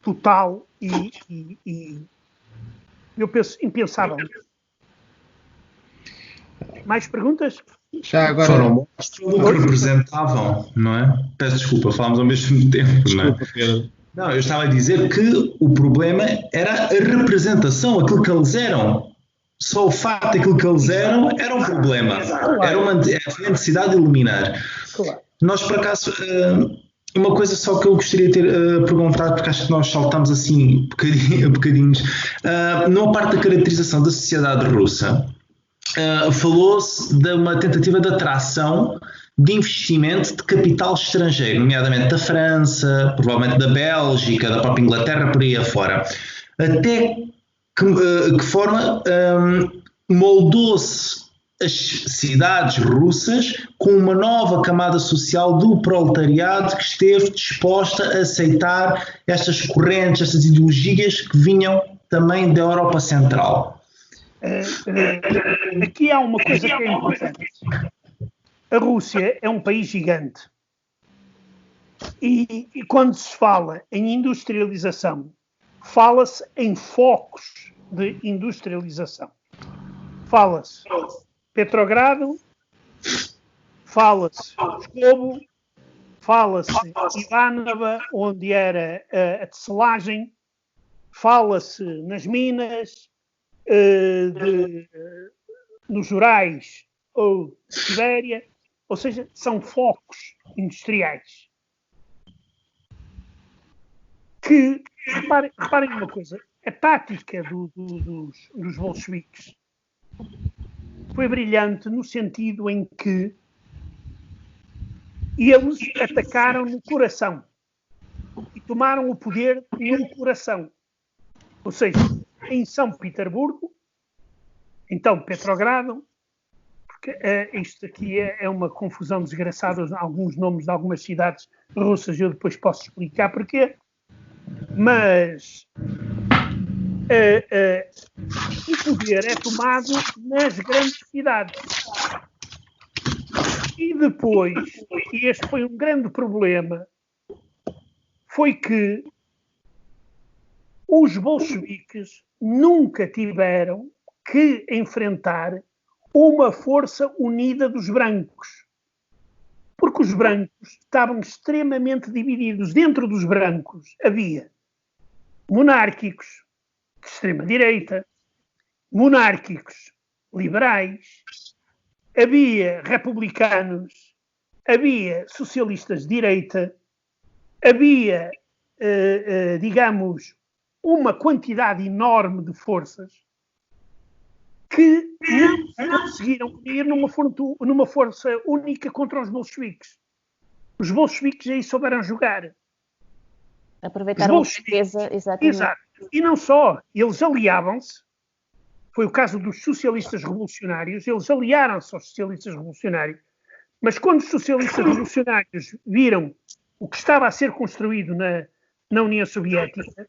total e eu penso impensável. Mais perguntas? Já agora... Foram bons que representavam, não é? Peço desculpa, falámos ao mesmo tempo, não é? Não, eu estava a dizer que o problema era a representação, aquilo que eles eram. Só o facto daquilo que eles eram era um problema. Era uma necessidade de eliminar. Claro. Nós, por acaso, uma coisa só que eu gostaria de ter perguntado, porque acho que nós saltamos assim bocadinhos. Numa parte da caracterização da sociedade russa, falou-se de uma tentativa de atração de investimento de capital estrangeiro, nomeadamente da França, provavelmente da Bélgica, da própria Inglaterra, por aí afora. Até que forma moldou-se as cidades russas com uma nova camada social do proletariado que esteve disposta a aceitar estas correntes, estas ideologias que vinham também da Europa Central. Aqui há uma coisa que é importante. A Rússia é um país gigante. E quando se fala em industrialização, fala-se em focos de industrialização. fala-se Petrogrado, fala-se Moscovo, fala-se Ivánova, onde era a tecelagem, fala-se nas minas, nos Urais ou Sibéria, ou seja, são focos industriais. Que, reparem uma coisa, a tática dos bolcheviques foi brilhante no sentido em que eles atacaram no coração e tomaram o poder no coração. Ou seja, em São Petersburgo, então Petrogrado, porque isto aqui é uma confusão desgraçada, alguns nomes de algumas cidades russas, eu depois posso explicar porquê, mas o poder é tomado nas grandes cidades. E depois, e este foi um grande problema, foi que os bolcheviques nunca tiveram que enfrentar uma força unida dos brancos. Porque os brancos estavam extremamente divididos. Dentro dos brancos havia monárquicos de extrema-direita, monárquicos liberais, havia republicanos, havia socialistas de direita, havia, digamos, uma quantidade enorme de forças que não conseguiram unir numa força única contra os bolcheviques. Os bolcheviques aí souberam jogar. Aproveitaram a defesa, exatamente. Exato. E não só, eles aliavam-se, foi o caso dos socialistas revolucionários, eles aliaram-se aos socialistas revolucionários, mas quando os socialistas revolucionários viram o que estava a ser construído na União Soviética,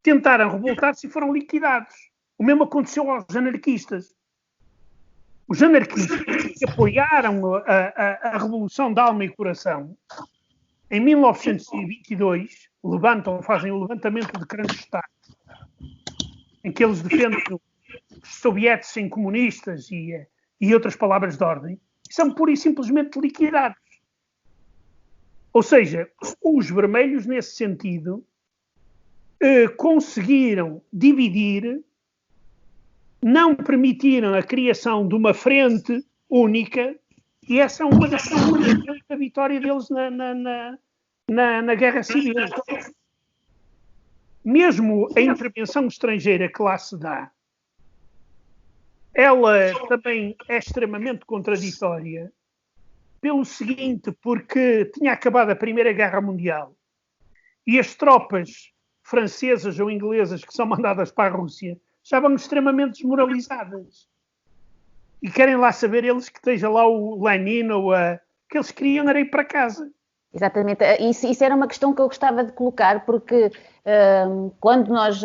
tentaram revoltar-se e foram liquidados. O mesmo aconteceu aos anarquistas. Os anarquistas que apoiaram a Revolução de Alma e Coração, em 1922, fazem o levantamento de Kronstadt, em que eles defendem os soviéticos sem comunistas e outras palavras de ordem, são pura e simplesmente liquidados. Ou seja, os vermelhos, nesse sentido, conseguiram dividir, não permitiram a criação de uma frente única, e essa é uma das razões da vitória deles na Guerra Civil. Mesmo a intervenção estrangeira que lá se dá, ela também é extremamente contraditória, pelo seguinte, porque tinha acabado a Primeira Guerra Mundial e as tropas francesas ou inglesas que são mandadas para a Rússia já vão extremamente desmoralizadas. E querem lá saber eles que esteja lá o Lenin ou que eles queriam era ir para casa. Exatamente. Isso era uma questão que eu gostava de colocar, porque quando nós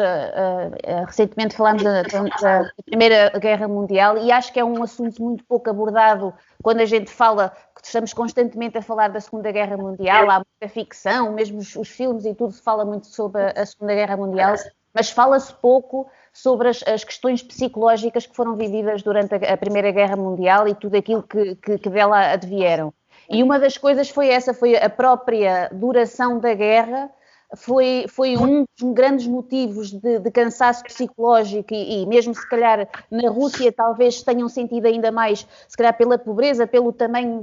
recentemente falámos da Primeira Guerra Mundial, e acho que é um assunto muito pouco abordado quando a gente fala, que estamos constantemente a falar da Segunda Guerra Mundial, há muita ficção, mesmo os filmes e tudo se fala muito sobre a Segunda Guerra Mundial, mas fala-se pouco sobre as questões psicológicas que foram vividas durante a Primeira Guerra Mundial e tudo aquilo que dela advieram. E uma das coisas foi a própria duração da guerra, foi um dos grandes motivos de cansaço psicológico e mesmo se calhar na Rússia talvez tenham sentido ainda mais, se calhar pela pobreza, pelo tamanho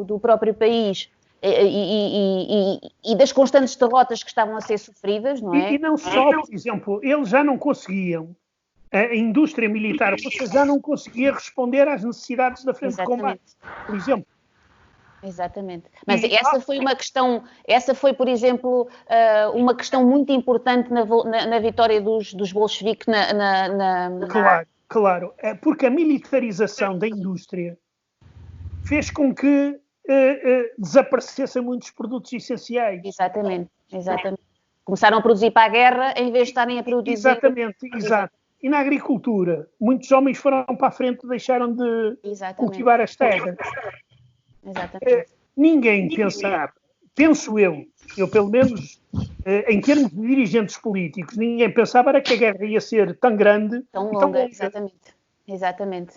do próprio país e das constantes derrotas que estavam a ser sofridas, não é? E não só, por exemplo, eles já não conseguiam, a indústria militar já não conseguia responder às necessidades da frente de combate, por exemplo. Exatamente. Mas essa foi, por exemplo, uma questão muito importante na vitória dos bolcheviques Claro. Porque a militarização da indústria fez com que desaparecessem muitos produtos essenciais. Exatamente. Começaram a produzir para a guerra em vez de estarem a produzir... Exato. E na agricultura, muitos homens foram para a frente e deixaram de cultivar as terras. Exatamente. Ninguém pensava, penso eu pelo menos, em termos de dirigentes políticos, ninguém pensava era que a guerra ia ser tão grande tão longa. Exatamente. Exatamente.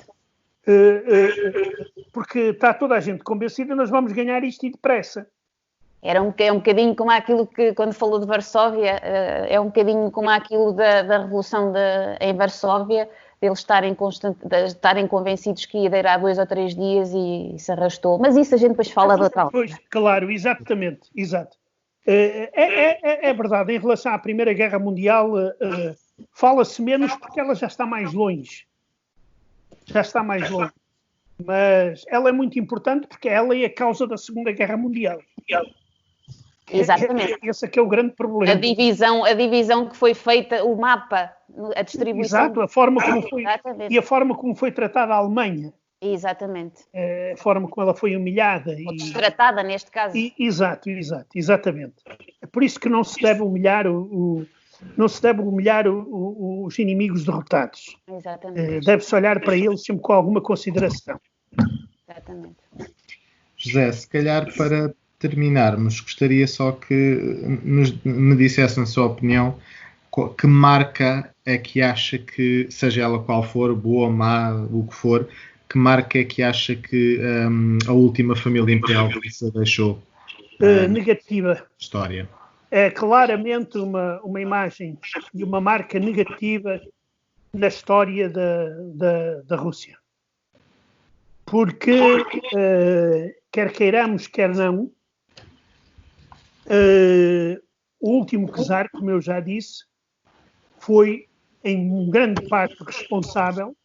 Porque está toda a gente convencida, nós vamos ganhar isto e depressa. É um bocadinho como aquilo que, quando falou de Varsóvia, é um bocadinho como aquilo da Revolução em Varsóvia, deles estarem convencidos que ia durar 2 ou 3 dias e se arrastou. Mas isso a gente depois fala de outra altura. Pois, claro, exatamente, exato. É verdade, em relação à Primeira Guerra Mundial, fala-se menos porque ela já está mais longe. Mas ela é muito importante porque ela é a causa da Segunda Guerra Mundial. Exatamente. Esse é que é o grande problema. A divisão que foi feita, o mapa, a distribuição. Exato, a forma como foi tratada a Alemanha. Exatamente. A forma como ela foi humilhada. Ou destratada, neste caso. Exatamente. É por isso que não se deve humilhar os inimigos derrotados. Exatamente. Deve-se olhar para eles sempre com alguma consideração. Exatamente. José, se calhar para terminarmos, gostaria só que me dissesse, na sua opinião, que marca é que acha que, seja ela qual for, boa ou má, o que for, que marca é que acha que a última família imperial russa deixou? Negativa. História. É claramente uma imagem e uma marca negativa na história da Rússia. Porque, quer queiramos, quer não, o último czar, como eu já disse, foi em grande parte responsável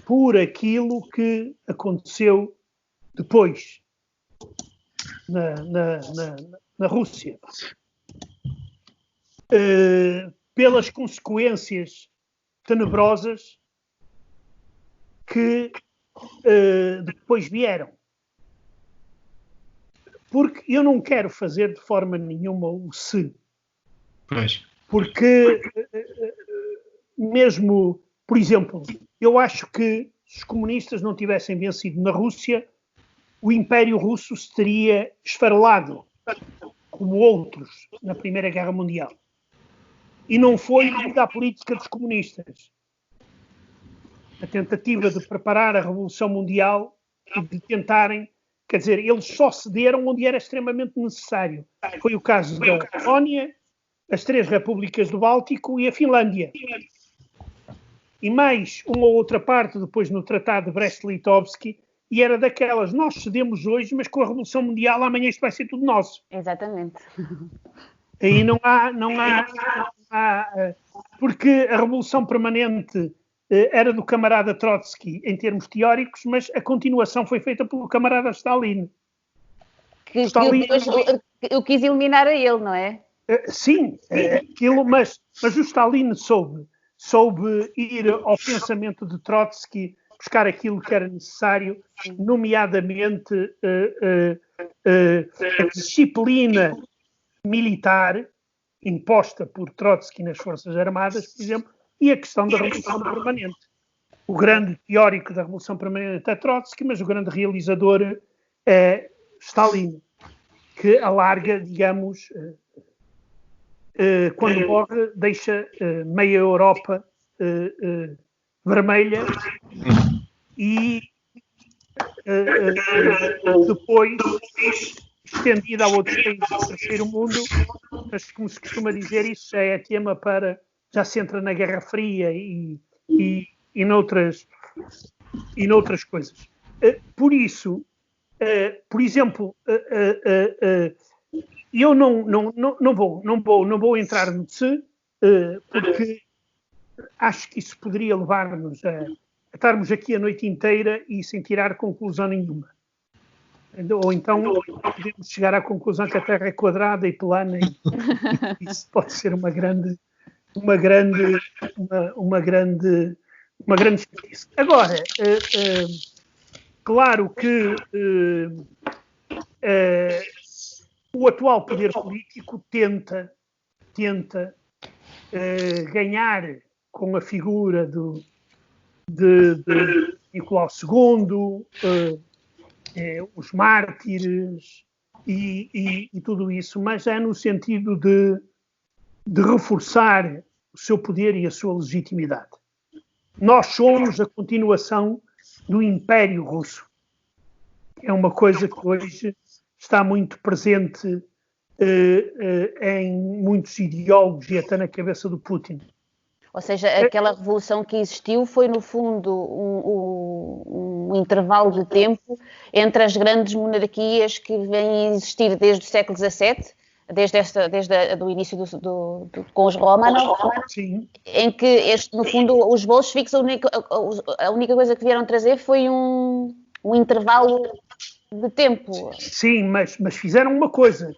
por aquilo que aconteceu depois na Rússia. Pelas consequências tenebrosas que depois vieram. Porque eu não quero fazer de forma nenhuma o se. Pois. Porque, mesmo, por exemplo, eu acho que se os comunistas não tivessem vencido na Rússia, o Império Russo se teria esfarelado, como outros, na Primeira Guerra Mundial. E não foi devido à política dos comunistas. A tentativa de preparar a Revolução Mundial e de tentarem, quer dizer, eles só cederam onde era extremamente necessário. Foi o caso da Polónia, as 3 repúblicas do Báltico e a Finlândia. E mais uma ou outra parte depois no Tratado de Brest-Litovsk, e era daquelas, nós cedemos hoje, mas com a Revolução Mundial amanhã isto vai ser tudo nosso. Exatamente. Aí não há porque a Revolução Permanente era do camarada Trotsky em termos teóricos, mas a continuação foi feita pelo camarada Stalin. Stalin eu quis eliminar a ele, não é? Sim, mas o Stalin soube ir ao pensamento de Trotsky, buscar aquilo que era necessário, nomeadamente a disciplina militar imposta por Trotsky nas Forças Armadas, por exemplo, e a questão da Revolução Permanente. O grande teórico da Revolução Permanente é Trotsky, mas o grande realizador é Stalin, que alarga, digamos, quando morre, deixa meia Europa vermelha e depois estendida a outros países do terceiro mundo, mas como se costuma dizer, isso já é tema para, já se entra na Guerra Fria e noutras coisas. Por isso, por exemplo, eu não vou entrar no se, porque acho que isso poderia levar-nos a estarmos aqui a noite inteira e sem tirar conclusão nenhuma. Ou então podemos chegar à conclusão que a Terra é quadrada e plana e isso pode ser uma grande justiça. Agora, claro que o atual poder político tenta ganhar com a figura de Nicolau II, os mártires e tudo isso, mas é no sentido de reforçar o seu poder e a sua legitimidade. Nós somos a continuação do Império Russo. É uma coisa que hoje está muito presente em muitos ideólogos e até na cabeça do Putin. Ou seja, aquela revolução que existiu foi, no fundo, um intervalo de tempo entre as grandes monarquias que vêm a existir desde o século XVII, desde o início com os Romanov, em que, no fundo, os bolcheviques, a única coisa que vieram trazer foi um intervalo de tempo. Sim, mas fizeram uma coisa.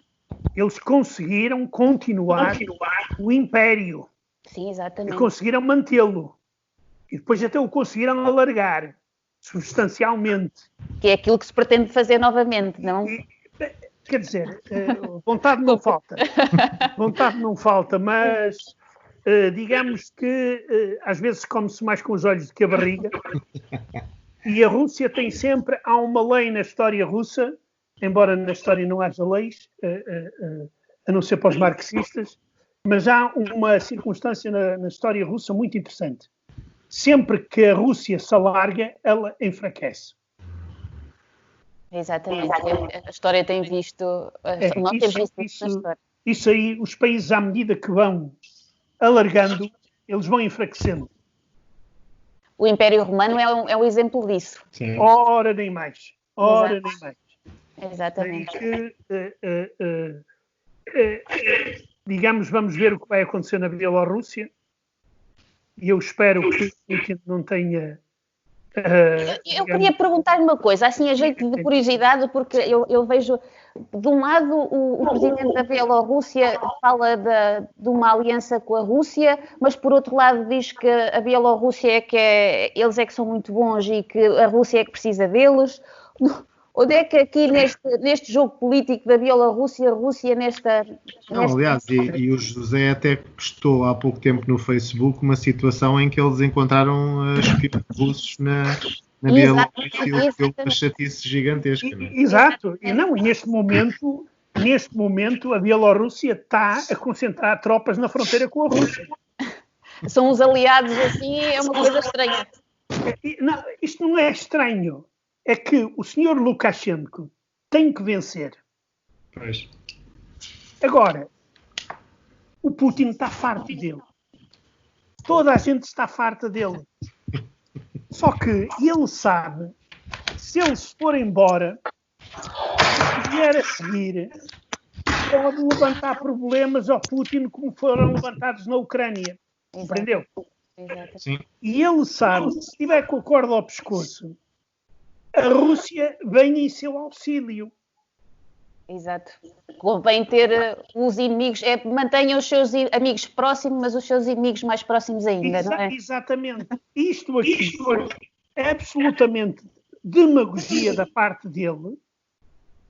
Eles conseguiram continuar o Império. Sim, exatamente. E conseguiram mantê-lo. E depois até o conseguiram alargar, substancialmente. Que é aquilo que se pretende fazer novamente, não? Quer dizer, vontade não falta. Vontade não falta, mas digamos que às vezes come-se mais com os olhos do que a barriga. E a Rússia tem sempre... Há uma lei na história russa, embora na história não haja leis, a não ser para os marxistas, mas há uma circunstância na história russa muito interessante. Sempre que a Rússia se alarga, ela enfraquece. Exatamente. A história tem visto... Nós temos visto isso na história. Isso aí, os países, à medida que vão alargando, eles vão enfraquecendo. O Império Romano é um exemplo disso. Sim. Ora nem mais. Ora nem mais. Exatamente. Digamos, vamos ver o que vai acontecer na Bielorrússia. E eu espero que Putin não tenha... eu queria perguntar uma coisa, assim a jeito de curiosidade, porque eu vejo, de um lado, o presidente da Bielorrússia fala de uma aliança com a Rússia, mas por outro lado diz que a Bielorrússia eles é que são muito bons e que a Rússia é que precisa deles. Onde é que aqui neste jogo político da Bielorrússia, a Rússia aliás, e o José até postou há pouco tempo no Facebook uma situação em que eles encontraram espiões russos na Bielorrússia, que uma chatice gigantesca. Não é? Exato. E neste momento a Bielorrússia está a concentrar tropas na fronteira com a Rússia. São os aliados assim, é uma coisa estranha. Não, isto não é estranho. É que o senhor Lukashenko tem que vencer. Pois. Agora, o Putin está farto dele. Toda a gente está farta dele. Só que ele sabe, se ele se for embora, se vier a seguir, pode levantar problemas ao Putin como foram levantados na Ucrânia. Compreendeu? Sim. E ele sabe, se estiver com a corda ao pescoço, a Rússia vem em seu auxílio. Exato. Convém ter os inimigos, mantenham os seus amigos próximos, mas os seus inimigos mais próximos ainda, não é? Exatamente. Isto aqui é absolutamente demagogia da parte dele,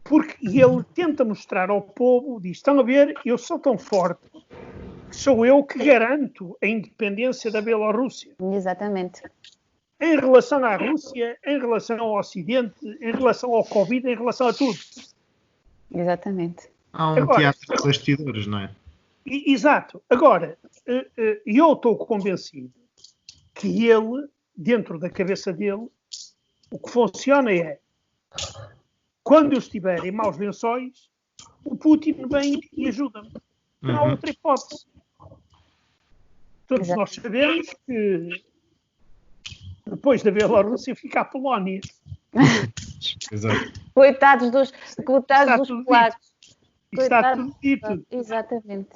porque ele tenta mostrar ao povo, diz, estão a ver, eu sou tão forte, que sou eu que garanto a independência da Bielorrússia. Exatamente. Em relação à Rússia, em relação ao Ocidente, em relação ao Covid, em relação a tudo. Exatamente. Há um teatro de bastidores, não é? Exato. Agora, eu estou convencido que ele, dentro da cabeça dele, o que funciona é, quando eu estiver em maus lençóis, o Putin vem e ajuda-me. Não há outra hipótese. Todos nós sabemos que depois da Bielorrússia fica a Polónia. Exato. Coitados dos polacos. Está tudo dito. Exatamente.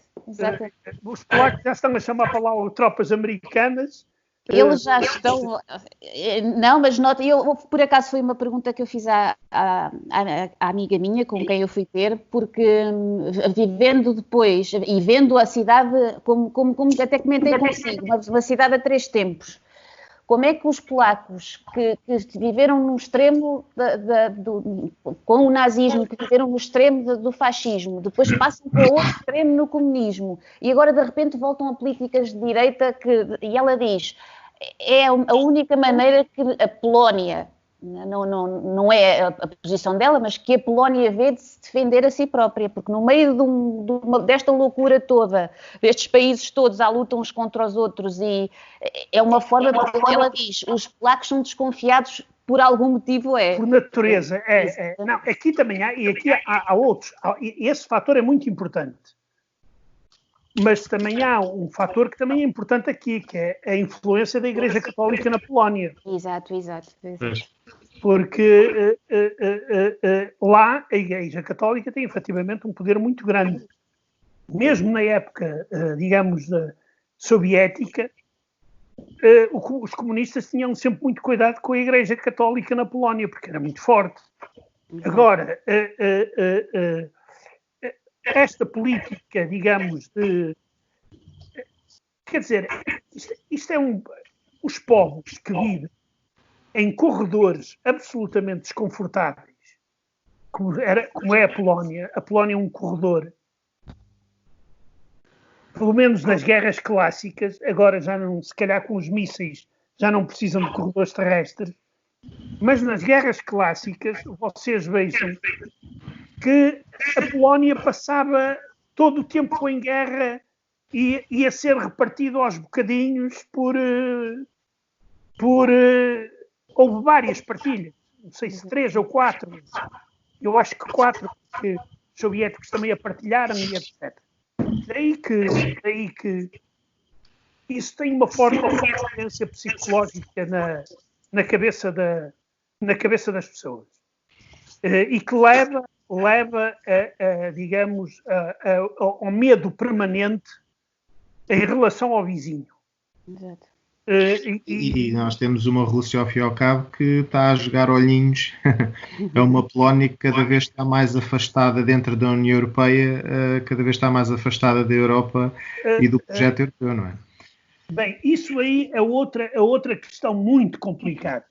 Os polacos já estão a chamar para lá tropas americanas. Eles já estão... Não, mas nota, por acaso foi uma pergunta que eu fiz à amiga minha, com quem eu fui ter, porque vivendo depois e vendo a cidade, como até comentei consigo, uma cidade a 3 tempos, como é que os polacos que viveram no extremo com o nazismo, que viveram no extremo do fascismo, depois passam para o outro extremo no comunismo e agora de repente voltam a políticas de direita e ela diz, é a única maneira que a Polónia não é a posição dela, mas que a Polónia vê de se defender a si própria, porque no meio desta loucura toda, destes países todos à luta uns contra os outros, e é uma forma, porque ela diz, os polacos são desconfiados por algum motivo, por natureza, Não, aqui também há, e aqui há outros, esse fator é muito importante. Mas também há um fator que também é importante aqui, que é a influência da Igreja Católica na Polónia. Exato. Porque lá a Igreja Católica tem efetivamente um poder muito grande. Mesmo na época, digamos, soviética, os comunistas tinham sempre muito cuidado com a Igreja Católica na Polónia, porque era muito forte. Agora, esta política, digamos, quer dizer, isto é os povos que vivem em corredores absolutamente desconfortáveis, como é a Polónia. A Polónia é um corredor, pelo menos nas guerras clássicas, agora já não, se calhar com os mísseis, já não precisam de corredores terrestres, mas nas guerras clássicas, vocês vejam que a Polónia passava todo o tempo em guerra e ia ser repartido aos bocadinhos houve várias partilhas, não sei se 3 ou 4, eu acho que 4, porque os soviéticos também a partilharam e etc. Daí que isso tem uma forte influência psicológica na cabeça das pessoas, e que leva digamos, ao medo permanente em relação ao vizinho. Exato. E nós temos uma Rússia ao fim e ao cabo que está a jogar olhinhos a uma Polónia que cada vez está mais afastada dentro da União Europeia, cada vez está mais afastada da Europa e do projeto europeu, não é? Bem, isso aí é outra questão muito complicada,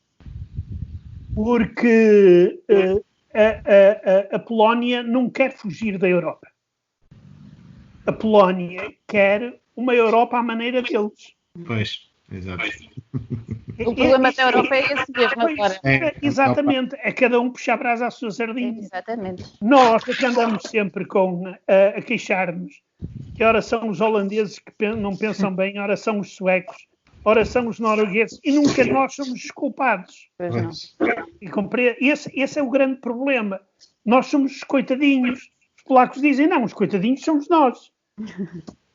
porque a Polónia não quer fugir da Europa. A Polónia quer uma Europa à maneira deles. Pois, exato. O problema da Europa é esse mesmo agora. Exatamente, é cada um puxar a brasa à sua sardinha. Exatamente. Nós que andamos sempre a queixar-nos que ora são os holandeses que não pensam bem, ora são os suecos, ora são os noruegueses, e nunca nós somos os culpados. Pois não. E esse é o grande problema. Nós somos os coitadinhos. Os polacos dizem, não, os coitadinhos somos nós.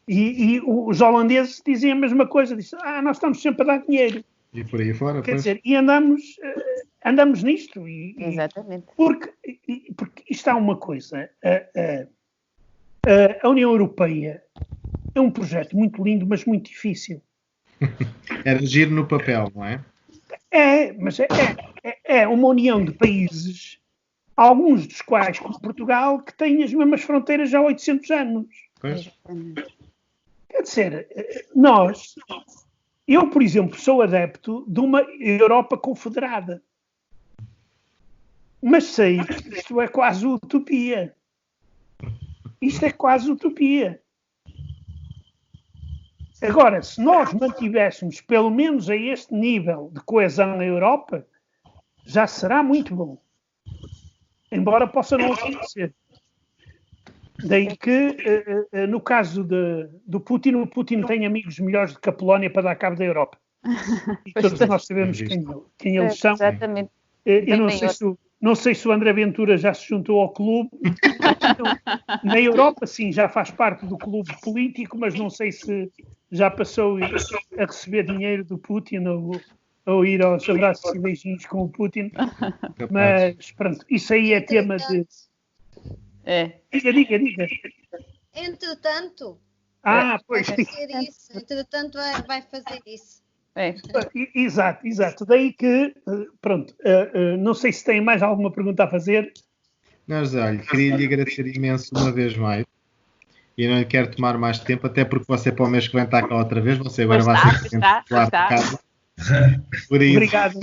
E os holandeses dizem a mesma coisa. Dizem, nós estamos sempre a dar dinheiro. E por aí fora. Quer dizer, e andamos nisto. Exatamente. Porque isto há uma coisa. A União Europeia é um projeto muito lindo, mas muito difícil. Era giro no papel, não é? Mas é uma união de países, alguns dos quais, como Portugal, que têm as mesmas fronteiras já há 800 anos. Pois. Quer dizer, eu, por exemplo, sou adepto de uma Europa confederada. Mas sei que isto é quase utopia. Isto é quase utopia. Agora, se nós mantivéssemos pelo menos a este nível de coesão na Europa, já será muito bom. Embora possa não acontecer. Daí que, no caso do Putin, o Putin tem amigos melhores do que a Polónia para dar cabo da Europa. E todos nós sabemos quem eles são. Exatamente. Eu não sei se o André Ventura já se juntou ao clube. Na Europa, sim, já faz parte do clube político, mas não sei se já passou a receber dinheiro do Putin ou ir aos abraços e beijinhos com o Putin. Mas, pronto, isso aí é tema de... Diga. Entretanto, pois. vai fazer isso. Entretanto, vai fazer isso. Exato. Daí que, pronto, não sei se tem mais alguma pergunta a fazer. Mas, olha, queria lhe agradecer imenso uma vez mais. E não lhe quero tomar mais tempo, até porque você para o mês que vem está cá outra vez. Você agora vai ser lá de casa. Por isso. Obrigado.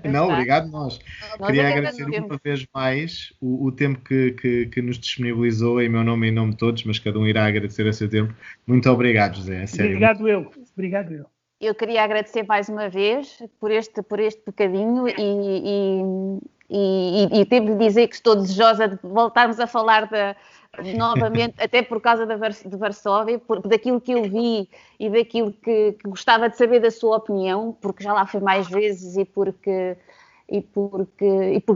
Não, obrigado nós. Queria agradecer uma vez mais o tempo que nos disponibilizou em meu nome e em nome de todos, mas cada um irá agradecer a seu tempo. Muito obrigado, José. É sério. Obrigado eu. eu queria agradecer mais uma vez por este bocadinho e devo dizer que estou desejosa de voltarmos a falar novamente, até por causa de Varsóvia, daquilo que eu vi e daquilo que gostava de saber da sua opinião, porque já lá fui mais vezes e porque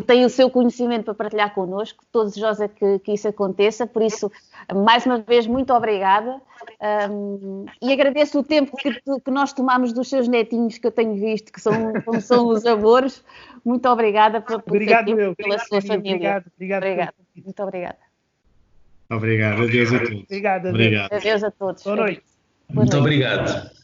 tem o seu conhecimento para partilhar connosco. Estou desejosa que isso aconteça, por isso, mais uma vez, muito obrigada. E agradeço o tempo que nós tomamos dos seus netinhos, que eu tenho visto, que são os amores. Muito obrigada pela sua família. Obrigada. Muito obrigada. Obrigado. Adeus a todos. Obrigado. Adeus a todos. Boa noite. Muito obrigado.